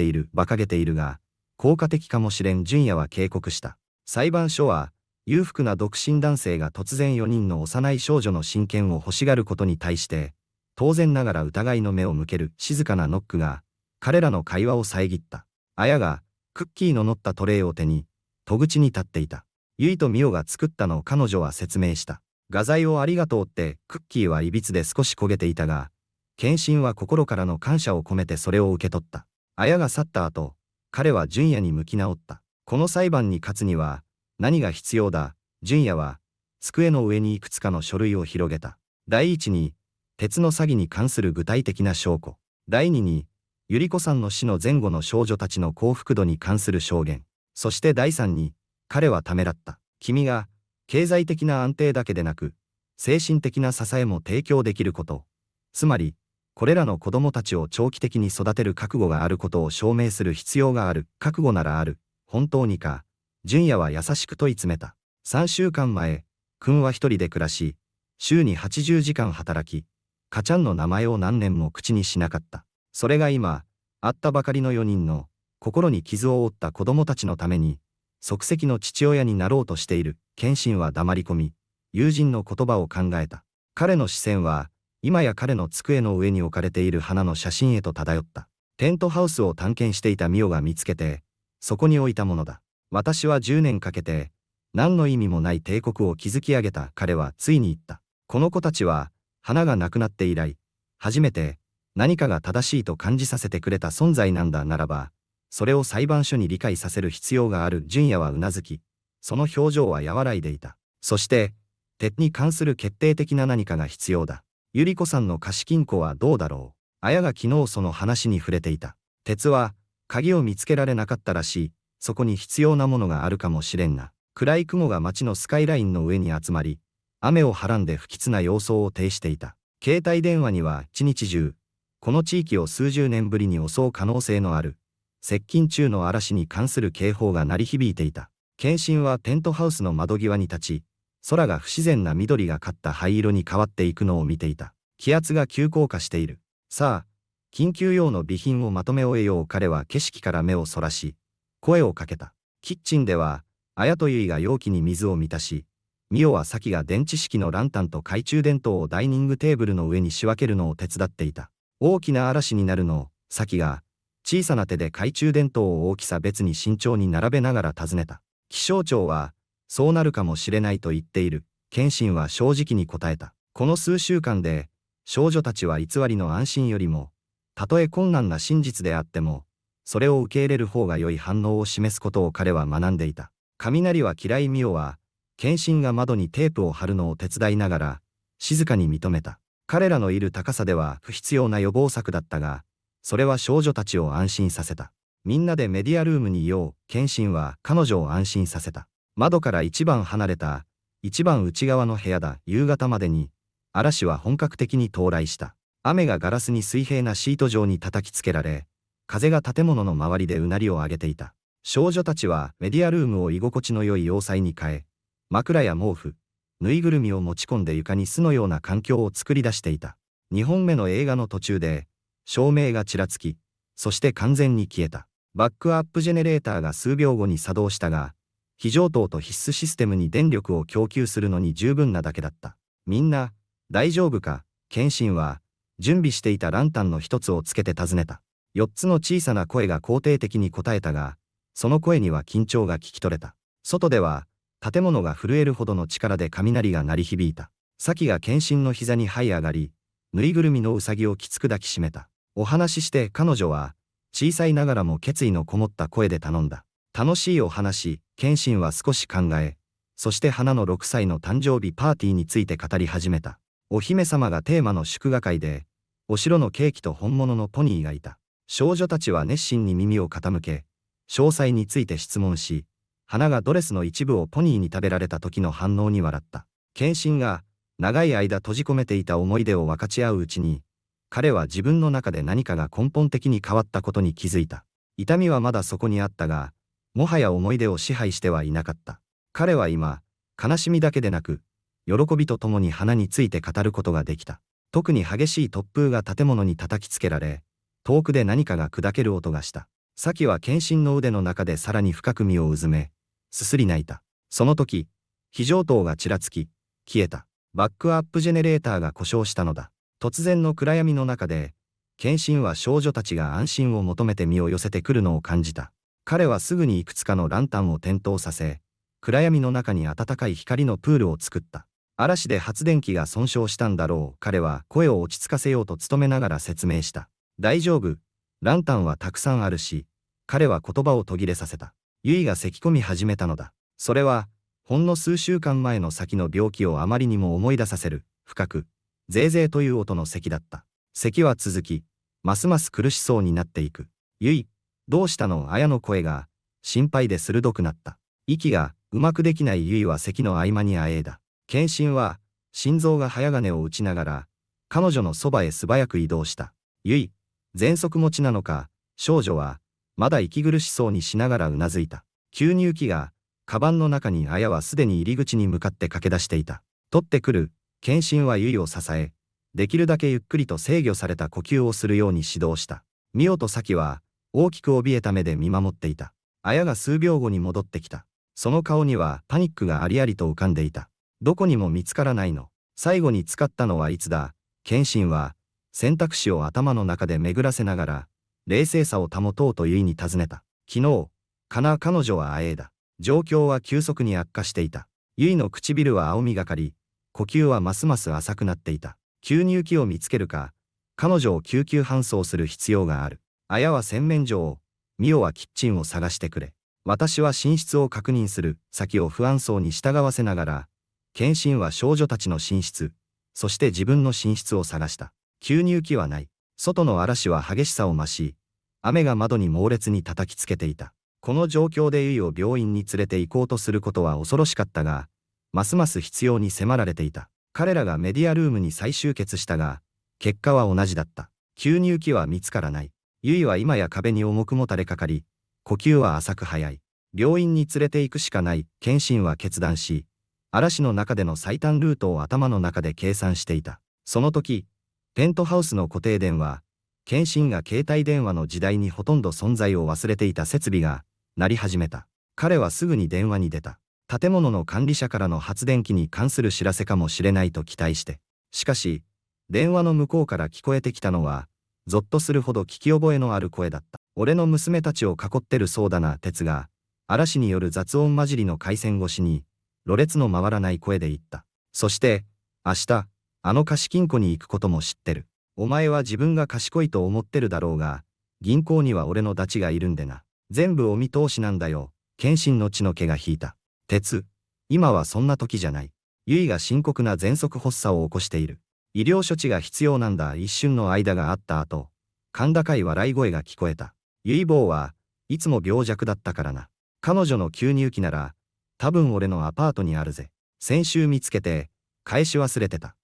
ているが、効果的かもしれん。純也は警告した。裁判所は、裕福な独身男性が突然4人の幼い少女の親権を欲しがることに対して、当然ながら疑いの目を向ける静かなノックが、彼らの会話を遮った。綾が、クッキーの乗ったトレイを手に、戸口に立っていた。ゆいとみおが作ったのを彼女は説明した。画材をありがとうって。クッキーはいびつで少し焦げていたが、謙信は心からの感謝を込めてそれを受け取った。綾が去った後、彼は純也に向き直った。この裁判に勝つには、何が必要だ。純也は、机の上にいくつかの書類を広げた。第一に、鉄の詐欺に関する具体的な証拠。第二に、百合子さんの死の前後の少女たちの幸福度に関する証言。そして第三に、彼はためらった。君が、経済的な安定だけでなく、精神的な支えも提供できること。つまり、これらの子供たちを長期的に育てる覚悟があることを証明する必要がある。覚悟ならある。本当にか。純也は優しく問い詰めた。3週間前、君は一人で暮らし、週に80時間働き、母ちゃんの名前を何年も口にしなかった。それが今、会ったばかりの4人の、心に傷を負った子供たちのために、即席の父親になろうとしている。謙信は黙り込み、友人の言葉を考えた。彼の視線は、今や彼の机の上に置かれている花の写真へと漂った。テントハウスを探検していたミオが見つけて、そこに置いたものだ。私は10年かけて、何の意味もない帝国を築き上げた。彼はついに言った。この子たちは、花がなくなって以来、初めて、何かが正しいと感じさせてくれた存在なんだならば、それを裁判所に理解させる必要がある。純也はうなずき、その表情は和らいでいた。そして、鉄に関する決定的な何かが必要だ。百合子さんの貸金庫はどうだろう。綾が昨日その話に触れていた。鉄は、鍵を見つけられなかったらしい。そこに必要なものがあるかもしれんな。暗い雲が街のスカイラインの上に集まり、雨をはらんで不吉な様相を呈していた。携帯電話には一日中、この地域を数十年ぶりに襲う可能性のある、接近中の嵐に関する警報が鳴り響いていた。謙信はテントハウスの窓際に立ち、空が不自然な緑がかった灰色に変わっていくのを見ていた。気圧が急降下している。さあ、緊急用の備品をまとめ終えよう。彼は景色から目をそらし、声をかけた。キッチンでは、綾と結衣が容器に水を満たし、ミオはサキが電池式のランタンと懐中電灯をダイニングテーブルの上に仕分けるのを手伝っていた。大きな嵐になるのを、サキが、小さな手で懐中電灯を大きさ別に慎重に並べながら尋ねた。気象庁は、そうなるかもしれないと言っている。謙信は正直に答えた。この数週間で、少女たちは偽りの安心よりも、たとえ困難な真実であっても、それを受け入れる方が良い反応を示すことを彼は学んでいた。雷は嫌い。ミオは、謙信が窓にテープを貼るのを手伝いながら、静かに認めた。彼らのいる高さでは不必要な予防策だったが、それは少女たちを安心させた。みんなでメディアルームにいよう。謙信は彼女を安心させた。窓から一番離れた、一番内側の部屋だ。夕方までに、嵐は本格的に到来した。雨がガラスに水平なシート状に叩きつけられ、風が建物の周りでうなりを上げていた。少女たちはメディアルームを居心地の良い要塞に変え、枕や毛布、ぬいぐるみを持ち込んで床に巣のような環境を作り出していた。2本目の映画の途中で、照明がちらつき、そして完全に消えた。バックアップジェネレーターが数秒後に作動したが、非常灯と必須システムに電力を供給するのに十分なだけだった。みんな、大丈夫か。謙信は、準備していたランタンの一つをつけて尋ねた。4つの小さな声が肯定的に答えたが、その声には緊張が聞き取れた。外では、建物が震えるほどの力で雷が鳴り響いた。サキが謙信の膝に這い上がり、ぬいぐるみのウサギをきつく抱きしめた。お話しして。彼女は、小さいながらも決意のこもった声で頼んだ。楽しいお話。謙信は少し考え、そして花の6歳の誕生日パーティーについて語り始めた。お姫様がテーマの祝賀会で、お城のケーキと本物のポニーがいた。少女たちは熱心に耳を傾け、詳細について質問し、花がドレスの一部をポニーに食べられた時の反応に笑った。謙信が、長い間閉じ込めていた思い出を分かち合ううちに、彼は自分の中で何かが根本的に変わったことに気づいた。痛みはまだそこにあったが、もはや思い出を支配してはいなかった。彼は今、悲しみだけでなく、喜びとともに花について語ることができた。特に激しい突風が建物に叩きつけられ、遠くで何かが砕ける音がした。サキは剣心の腕の中でさらに深く身をうずめ、すすり泣いた。その時、非常灯がちらつき、消えた。バックアップジェネレーターが故障したのだ。突然の暗闇の中で、剣心は少女たちが安心を求めて身を寄せてくるのを感じた。彼はすぐにいくつかのランタンを点灯させ、暗闇の中に暖かい光のプールを作った。嵐で発電機が損傷したんだろう。彼は声を落ち着かせようと努めながら説明した。大丈夫。ランタンはたくさんあるし、彼は言葉を途切れさせた。ユイが咳き込み始めたのだ。それは、ほんの数週間前の先の病気をあまりにも思い出させる、深く、ゼーゼーという音の咳だった。咳は続き、ますます苦しそうになっていく。ユイ、どうしたの？綾の声が、心配で鋭くなった。息が、うまくできないユイは咳の合間にあえいだ。剣心は、心臓が早金を打ちながら、彼女のそばへ素早く移動した。ユイ、喘息持ちなのか？少女は、まだ息苦しそうにしながらうなずいた。吸入器が、カバンの中に綾はすでに入り口に向かって駆け出していた。取ってくる。剣心はユイを支え、できるだけゆっくりと制御された呼吸をするように指導した。ミオとサキは、大きく怯えた目で見守っていた。綾が数秒後に戻ってきた。その顔にはパニックがありありと浮かんでいた。どこにも見つからないの？最後に使ったのはいつだ？剣心は、選択肢を頭の中で巡らせながら、冷静さを保とうとユイに尋ねた。昨日、彼女はあえいだ。状況は急速に悪化していた。ユイの唇は青みがかり、呼吸はますます浅くなっていた。吸入器を見つけるか、彼女を救急搬送する必要がある。綾は洗面所を、ミオはキッチンを探してくれ。私は寝室を確認する。先を不安そうに従わせながら、剣心は少女たちの寝室、そして自分の寝室を探した。吸入器はない。外の嵐は激しさを増し、雨が窓に猛烈に叩きつけていた。この状況でユイを病院に連れて行こうとすることは恐ろしかったが、ますます必要に迫られていた。彼らがメディアルームに再集結したが、結果は同じだった。吸入器は見つからない。ユイは今や壁に重くもたれかかり、呼吸は浅く速い。病院に連れて行くしかない。剣心は決断し、嵐の中での最短ルートを頭の中で計算していた。その時、ペントハウスの固定電話、剣心が携帯電話の時代にほとんど存在を忘れていた設備が鳴り始めた。彼はすぐに電話に出た。建物の管理者からの発電機に関する知らせかもしれないと期待して。しかし、電話の向こうから聞こえてきたのは、ゾッとするほど聞き覚えのある声だった。俺の娘たちを囲ってるそうだな。鉄が、嵐による雑音混じりの回線越しに、ろれつの回らない声で言った。そして、明日、あの貸金庫に行くことも知ってる。お前は自分が賢いと思ってるだろうが、銀行には俺のダチがいるんでな。全部お見通しなんだよ。剣心の血の気が引いた。鉄、今はそんな時じゃない。ユイが深刻な喘息発作を起こしている。医療処置が必要なんだ。一瞬の間があった後、甲高い笑い声が聞こえた。ユイ坊はいつも病弱だったからな。彼女の吸入器なら、多分俺のアパートにあるぜ。先週見つけて、返し忘れてた。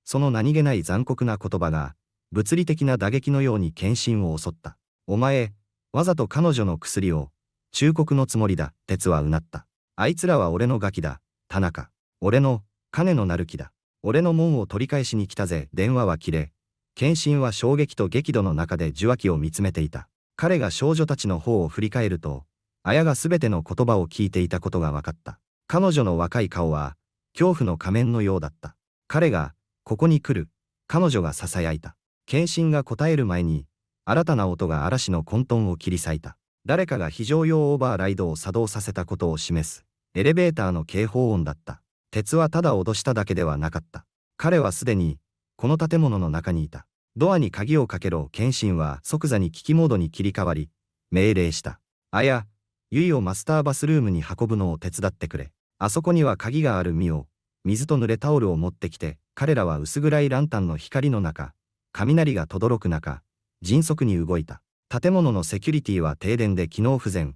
その何気ない残酷な言葉が、物理的な打撃のように剣心を襲った。お前、わざと彼女の薬を、忠告のつもりだ。鉄はうなった。あいつらは俺のガキだ。田中。俺の、金のなる木だ。俺の門を取り返しに来たぜ。電話は切れ、剣心は衝撃と激怒の中で受話器を見つめていた。彼が少女たちの方を振り返ると、綾がすべての言葉を聞いていたことが分かった。彼女の若い顔は、恐怖の仮面のようだった。彼が、ここに来る、彼女が囁いた。剣心が答える前に、新たな音が嵐の混沌を切り裂いた。誰かが非常用オーバーライドを作動させたことを示す、エレベーターの警報音だった。鉄はただ脅しただけではなかった。彼はすでに、この建物の中にいた。ドアに鍵をかけろ。剣心は即座に危機モードに切り替わり、命令した。綾、ユイをマスターバスルームに運ぶのを手伝ってくれ。あそこには鍵がある。ミオ、水と濡れタオルを持ってきて。彼らは薄暗いランタンの光の中、雷が轟く中、迅速に動いた。建物のセキュリティは停電で機能不全。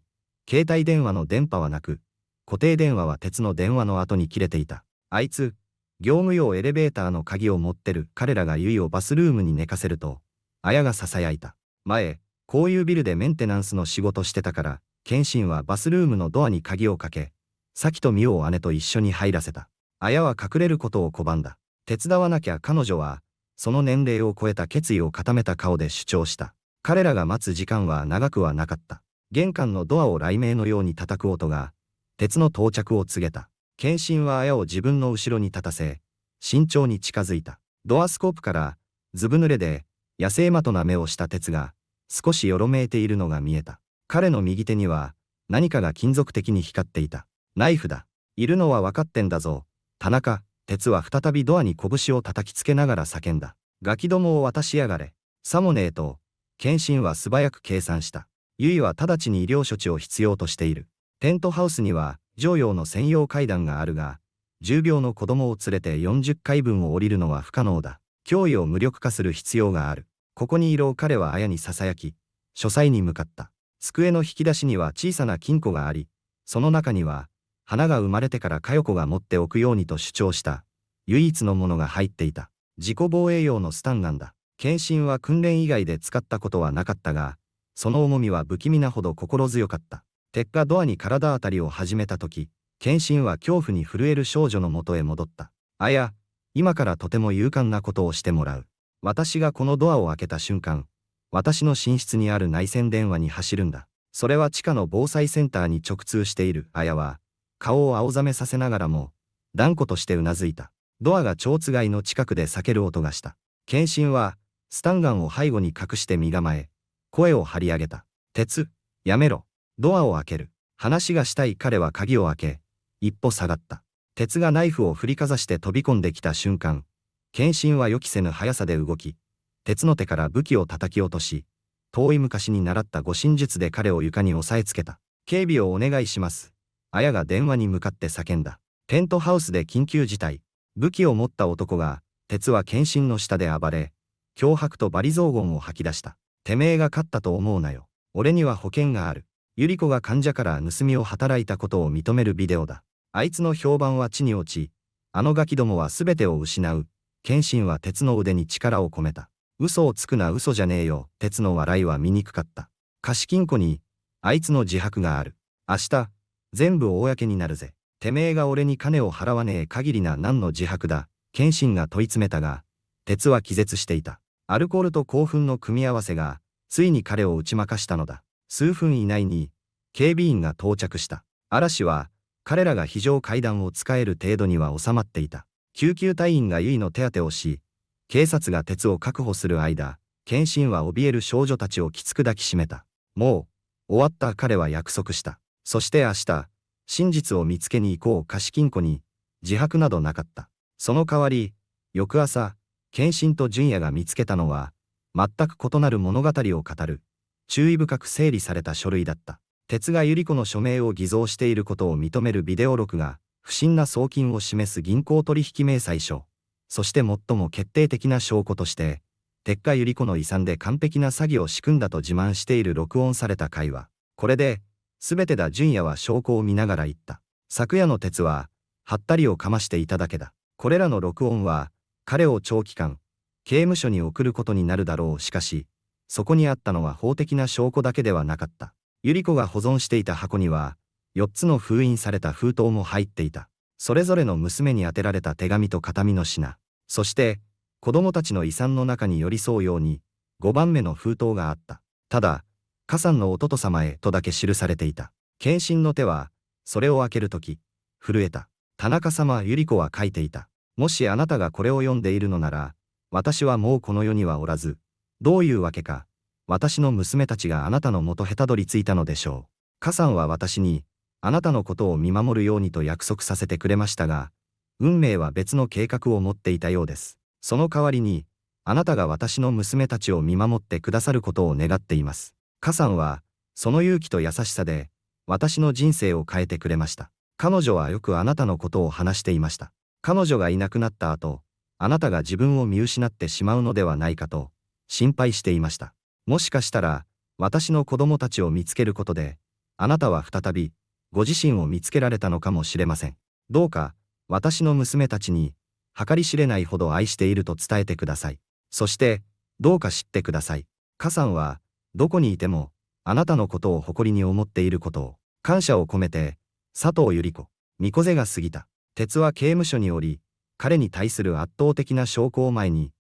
携帯電話の電波はなく、固定電話は鉄の電話の後に切れていた。あいつ、業務用エレベーターの鍵を持ってる。彼らがユイをバスルームに寝かせると、綾が囁いた。前、こういうビルでメンテナンスの仕事してたから、剣心はバスルームのドアに鍵をかけ、サキとミオを姉と一緒に入らせた。綾は隠れることを拒んだ。手伝わなきゃ。彼女は、その年齢を超えた決意を固めた顔で主張した。彼らが待つ時間は長くはなかった。玄関のドアを雷鳴のように叩く音が、鉄の到着を告げた。謙信は綾を自分の後ろに立たせ、慎重に近づいた。ドアスコープから、ずぶ濡れで、野生的な目をした鉄が、少しよろめいているのが見えた。彼の右手には、何かが金属的に光っていた。ナイフだ。いるのは分かってんだぞ。田中、鉄は再びドアに拳を叩きつけながら叫んだ。ガキどもを渡しやがれ。さもねえと、謙信は素早く計算した。ゆいは直ちに医療処置を必要としている。テントハウスには、常用の専用階段があるが、10秒の子供を連れて40階分を降りるのは不可能だ。脅威を無力化する必要がある。ここにいろ彼は綾に囁き、書斎に向かった。机の引き出しには小さな金庫があり、その中には、花が生まれてから佳代子が持っておくようにと主張した、唯一のものが入っていた。自己防衛用のスタンガンだ。謙信は訓練以外で使ったことはなかったが、その重みは不気味なほど心強かった。鉄がドアに体当たりを始めたとき、謙信は恐怖に震える少女のもとへ戻った。綾、今からとても勇敢なことをしてもらう。私がこのドアを開けた瞬間、私の寝室にある内線電話に走るんだ。それは地下の防災センターに直通している。綾は、顔を青ざめさせながらも、断固としてうなずいた。ドアが蝶番の近くで裂ける音がした。謙信は、スタンガンを背後に隠して身構え、声を張り上げた。鉄、やめろ。ドアを開ける。話がしたい彼は鍵を開け、一歩下がった。鉄がナイフを振りかざして飛び込んできた瞬間、謙信は予期せぬ速さで動き、鉄の手から武器を叩き落とし、遠い昔に習った護身術で彼を床に押さえつけた。警備をお願いします。綾が電話に向かって叫んだ。テントハウスで緊急事態。武器を持った男が、鉄は謙信の下で暴れ、脅迫と罵詈雑言を吐き出した。てめえが勝ったと思うなよ。俺には保険がある。百合子が患者から盗みを働いたことを認めるビデオだ。あいつの評判は地に落ち、あのガキどもは全てを失う。謙信は鉄の腕に力を込めた。嘘をつくな、嘘じゃねえよ。鉄の笑いは醜かった。貸金庫に、あいつの自白がある。明日、全部公になるぜ。てめえが俺に金を払わねえ限りな。何の自白だ。謙信が問い詰めたが、鉄は気絶していた。アルコールと興奮の組み合わせが、ついに彼を打ち負かしたのだ。数分以内に、警備員が到着した。嵐は、彼らが非常階段を使える程度には収まっていた。救急隊員が結の手当てをし、警察が鉄を確保する間、謙信は怯える少女たちをきつく抱きしめた。もう、終わった。彼は約束した。そして明日、真実を見つけに行こう。貸金庫に、自白などなかった。その代わり、翌朝、謙信と純也が見つけたのは、全く異なる物語を語る、注意深く整理された書類だった。鉄が百合子の署名を偽造していることを認めるビデオ録画、不審な送金を示す銀行取引明細書、そして最も決定的な証拠として、鉄が百合子の遺産で完璧な詐欺を仕組んだと自慢している録音された会話。これで、すべてだ。純也は証拠を見ながら言った。昨夜の鉄は、はったりをかましていただけだ。これらの録音は、彼を長期間、刑務所に送ることになるだろう。しかし、そこにあったのは法的な証拠だけではなかった。百合子が保存していた箱には、4つの封印された封筒も入っていた。それぞれの娘に宛てられた手紙と形見の品。そして、子供たちの遺産の中に寄り添うように、5番目の封筒があった。ただ、家産の弟様へとだけ記されていた。謙信の手は、それを開けるとき、震えた。田中様、百合子は書いていた。もしあなたがこれを読んでいるのなら、私はもうこの世にはおらず、どういうわけか、私の娘たちがあなたのもとへたどり着いたのでしょう。家産は私に、あなたのことを見守るようにと約束させてくれましたが、運命は別の計画を持っていたようです。その代わりに、あなたが私の娘たちを見守ってくださることを願っています。家産は、その勇気と優しさで、私の人生を変えてくれました。彼女はよくあなたのことを話していました。彼女がいなくなった後、あなたが自分を見失ってしまうのではないかと、心配していました。もしかしたら、私の子供たちを見つけることで、あなたは再び、ご自身を見つけられたのかもしれません。どうか、私の娘たちに、計り知れないほど愛していると伝えてください。そして、どうか知ってください。家産は、どこにいても、あなたのことを誇りに思っていることを、感謝を込めて、佐藤百合子。巫女背が過ぎた。鉄は刑務所におり、彼に対する圧倒的な証拠を前に、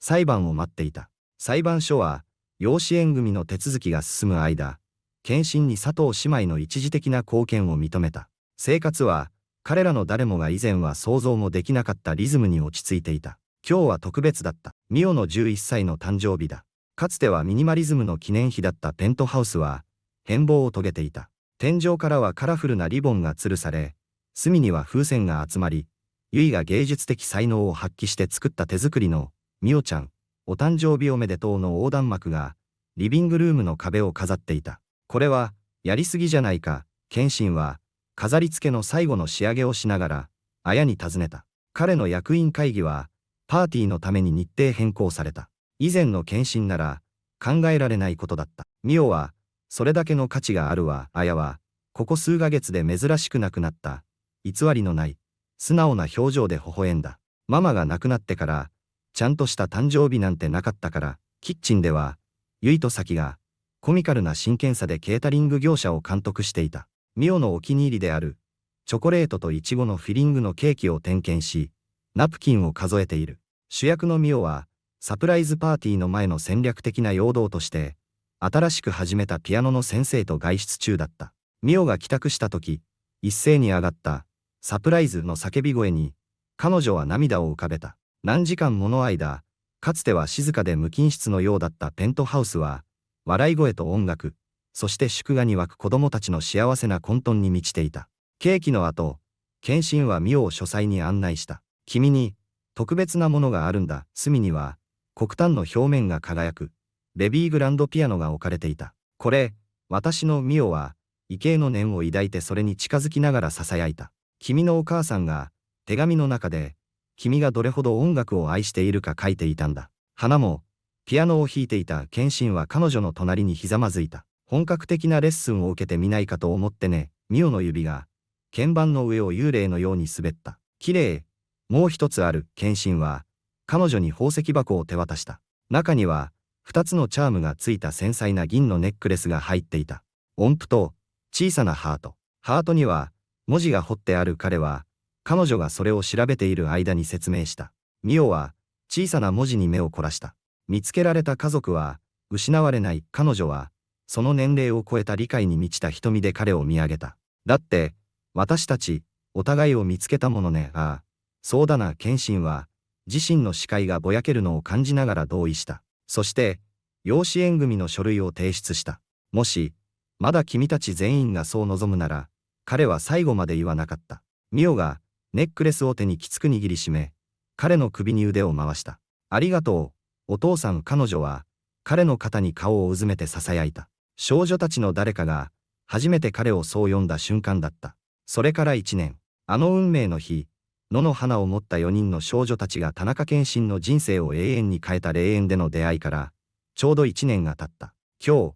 裁判を待っていた。裁判所は、養子縁組の手続きが進む間、検診に佐藤姉妹の一時的な貢献を認めた。生活は、彼らの誰もが以前は想像もできなかったリズムに落ち着いていた。今日は特別だった。ミオの11歳の誕生日だ。かつてはミニマリズムの記念碑だったペントハウスは、変貌を遂げていた。天井からはカラフルなリボンが吊るされ、隅には風船が集まり、ユイが芸術的才能を発揮して作った手作りの、ミオちゃん、お誕生日おめでとうの横断幕が、リビングルームの壁を飾っていた。これは、やりすぎじゃないか、謙信は、飾り付けの最後の仕上げをしながら、綾に尋ねた。彼の役員会議は、パーティーのために日程変更された。以前の謙信なら、考えられないことだった。ミオは、それだけの価値があるわ。綾は、ここ数ヶ月で珍しくなくなった。偽りのない、素直な表情で微笑んだ。ママが亡くなってから、ちゃんとした誕生日なんてなかったから、キッチンでは、ユイとサキが、コミカルな真剣さでケータリング業者を監督していた。ミオのお気に入りである、チョコレートとイチゴのフィリングのケーキを点検し、ナプキンを数えている。主役のミオは、サプライズパーティーの前の戦略的な陽動として、新しく始めたピアノの先生と外出中だった。ミオが帰宅した時、一斉に上がった、サプライズの叫び声に、彼女は涙を浮かべた。何時間もの間、かつては静かで無菌室のようだったペントハウスは、笑い声と音楽、そして祝賀に沸く子供たちの幸せな混沌に満ちていた。ケーキの後、謙信はミオを書斎に案内した。君に、特別なものがあるんだ。隅には、黒炭の表面が輝く、ベビーグランドピアノが置かれていた。これ、私のミオは、畏敬の念を抱いてそれに近づきながら囁いた。君のお母さんが、手紙の中で、君がどれほど音楽を愛しているか書いていたんだ。花も、ピアノを弾いていた謙信は彼女の隣にひざまずいた。本格的なレッスンを受けてみないかと思ってね。ミオの指が、鍵盤の上を幽霊のように滑った。綺麗。もう一つある。謙信は、彼女に宝石箱を手渡した。中には、二つのチャームがついた繊細な銀のネックレスが入っていた。音符と、小さなハート。ハートには、文字が彫ってある。彼は、彼女がそれを調べている間に説明した。ミオは、小さな文字に目を凝らした。見つけられた家族は、失われない。彼女は、その年齢を超えた理解に満ちた瞳で彼を見上げた。だって、私たち、お互いを見つけたものね。ああ、そうだな。謙信は、自身の視界がぼやけるのを感じながら同意した。そして、養子縁組の書類を提出した。もし、まだ君たち全員がそう望むなら、彼は最後まで言わなかった。ミオが、ネックレスを手にきつく握りしめ、彼の首に腕を回した。ありがとう、お父さん。彼女は、彼の肩に顔をうずめて囁いた。少女たちの誰かが、初めて彼をそう呼んだ瞬間だった。それから1年、あの運命の日、野の花を持った4人の少女たちが田中謙信の人生を永遠に変えた霊園での出会いから、ちょうど1年が経った。今日、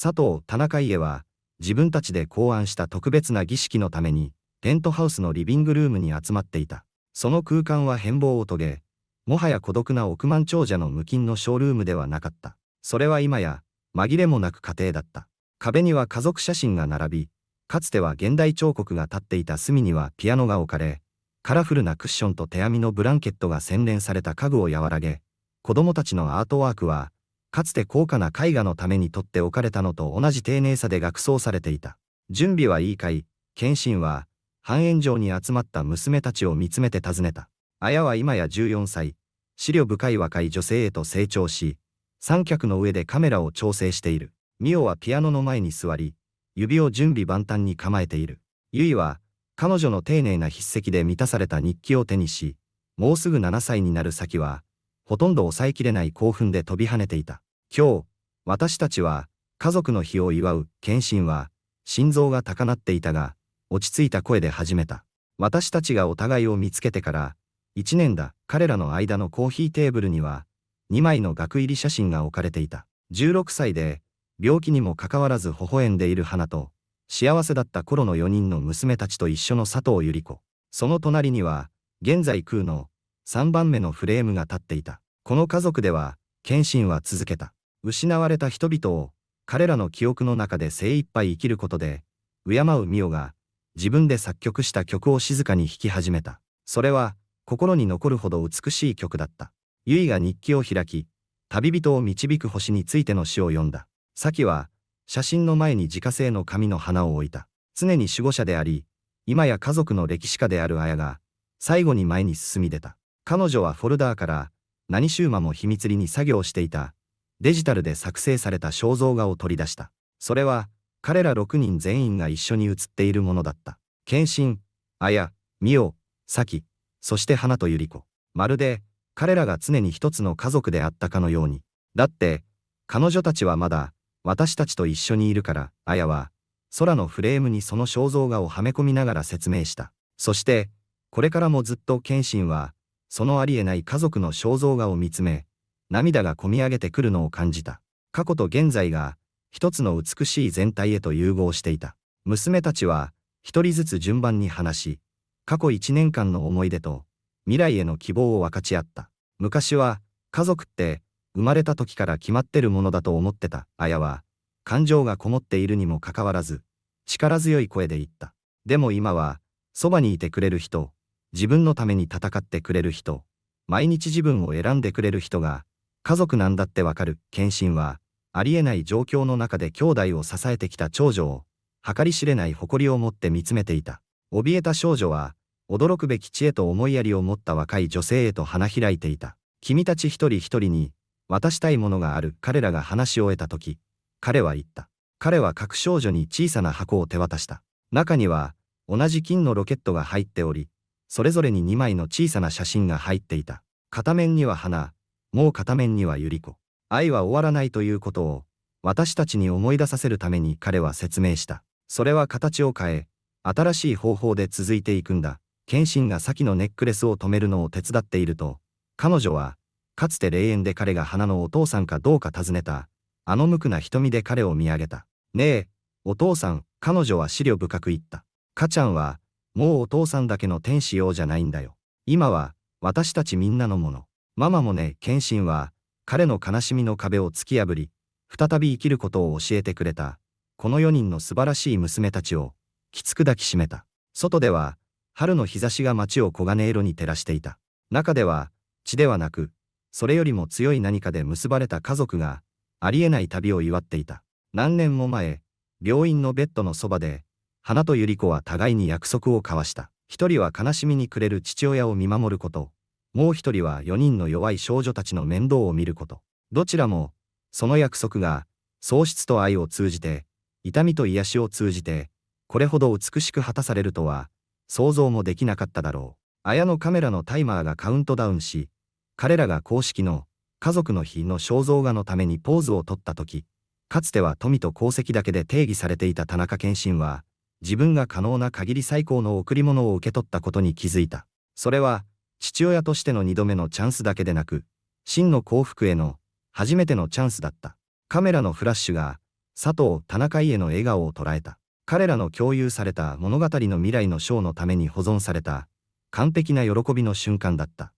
佐藤・田中家は、自分たちで考案した特別な儀式のために、ペントハウスのリビングルームに集まっていた。その空間は変貌を遂げ、もはや孤独な億万長者の無菌のショールームではなかった。それは今や、紛れもなく家庭だった。壁には家族写真が並び、かつては現代彫刻が立っていた隅にはピアノが置かれ、カラフルなクッションと手編みのブランケットが洗練された家具を和らげ、子供たちのアートワークは、かつて高価な絵画のために取って置かれたのと同じ丁寧さで額装されていた。準備はいいかい？謙信は、半円状に集まった娘たちを見つめて尋ねた。綾は今や14歳、思慮深い若い女性へと成長し、三脚の上でカメラを調整している。ミオはピアノの前に座り、指を準備万端に構えている。ユイは、彼女の丁寧な筆跡で満たされた日記を手にし、もうすぐ7歳になる先は、ほとんど抑えきれない興奮で飛び跳ねていた。今日、私たちは、家族の日を祝う。謙信は、心臓が高鳴っていたが、落ち着いた声で始めた。私たちがお互いを見つけてから、1年だ。彼らの間のコーヒーテーブルには、2枚の額入り写真が置かれていた。16歳で、病気にもかかわらず微笑んでいる花と、幸せだった頃の4人の娘たちと一緒の佐藤百合子。その隣には、現在空の3番目のフレームが立っていた。この家族では、謙信は続けた。失われた人々を、彼らの記憶の中で精一杯生きることで、敬うミオが、自分で作曲した曲を静かに弾き始めた。それは、心に残るほど美しい曲だった。ゆいが日記を開き、旅人を導く星についての詩を読んだ。さきは、写真の前に自家製の紙の花を置いた。常に守護者であり、今や家族の歴史家である綾が、最後に前に進み出た。彼女はフォルダーから、何週間も秘密裏に作業していた、デジタルで作成された肖像画を取り出した。それは、彼ら6人全員が一緒に写っているものだった。謙信、綾、美代、さき、そして花と百合子。まるで、彼らが常に一つの家族であったかのように。だって、彼女たちはまだ、私たちと一緒にいるから、綾は、空のフレームにその肖像画をはめ込みながら説明した。そして、これからもずっと謙信は、そのありえない家族の肖像画を見つめ、涙がこみ上げてくるのを感じた。過去と現在が、一つの美しい全体へと融合していた。娘たちは、一人ずつ順番に話し、過去1年間の思い出と、未来への希望を分かち合った。昔は、家族って、生まれた時から決まってるものだと思ってた。綾は、感情がこもっているにもかかわらず、力強い声で言った。でも今は、そばにいてくれる人、自分のために戦ってくれる人、毎日自分を選んでくれる人が、家族なんだってわかる。謙信は、ありえない状況の中で兄弟を支えてきた長女を、計り知れない誇りを持って見つめていた。怯えた少女は、驚くべき知恵と思いやりを持った若い女性へと花開いていた。君たち一人一人に、渡したいものがある。彼らが話し終えたとき、彼は言った。彼は各少女に小さな箱を手渡した。中には、同じ金のロケットが入っており、それぞれに2枚の小さな写真が入っていた。片面には花、もう片面には百合子。愛は終わらないということを、私たちに思い出させるために彼は説明した。それは形を変え、新しい方法で続いていくんだ。謙信が先のネックレスを止めるのを手伝っていると、彼女は、かつて霊園で彼が花のお父さんかどうか尋ねた、あの無垢な瞳で彼を見上げた。ねえ、お父さん、彼女は思慮深く言った。母ちゃんは、もうお父さんだけの天使用じゃないんだよ。今は、私たちみんなのもの。ママもね。謙信は、彼の悲しみの壁を突き破り、再び生きることを教えてくれた。この4人の素晴らしい娘たちを、きつく抱きしめた。外では、春の日差しが街を黄金色に照らしていた。中では、血ではなく、それよりも強い何かで結ばれた家族が、ありえない旅を祝っていた。何年も前、病院のベッドのそばで、花と百合子は互いに約束を交わした。一人は悲しみに暮れる父親を見守ること、もう一人は4人の弱い少女たちの面倒を見ること。どちらも、その約束が、喪失と愛を通じて、痛みと癒しを通じて、これほど美しく果たされるとは、想像もできなかっただろう。綾のカメラのタイマーがカウントダウンし、彼らが公式の家族の日の肖像画のためにポーズを取った時、かつては富と功績だけで定義されていた田中謙信は、自分が可能な限り最高の贈り物を受け取ったことに気づいた。それは、父親としての2度目のチャンスだけでなく、真の幸福への初めてのチャンスだった。カメラのフラッシュが、佐藤・田中家の笑顔を捉えた。彼らの共有された物語の未来のショーのために保存された、完璧な喜びの瞬間だった。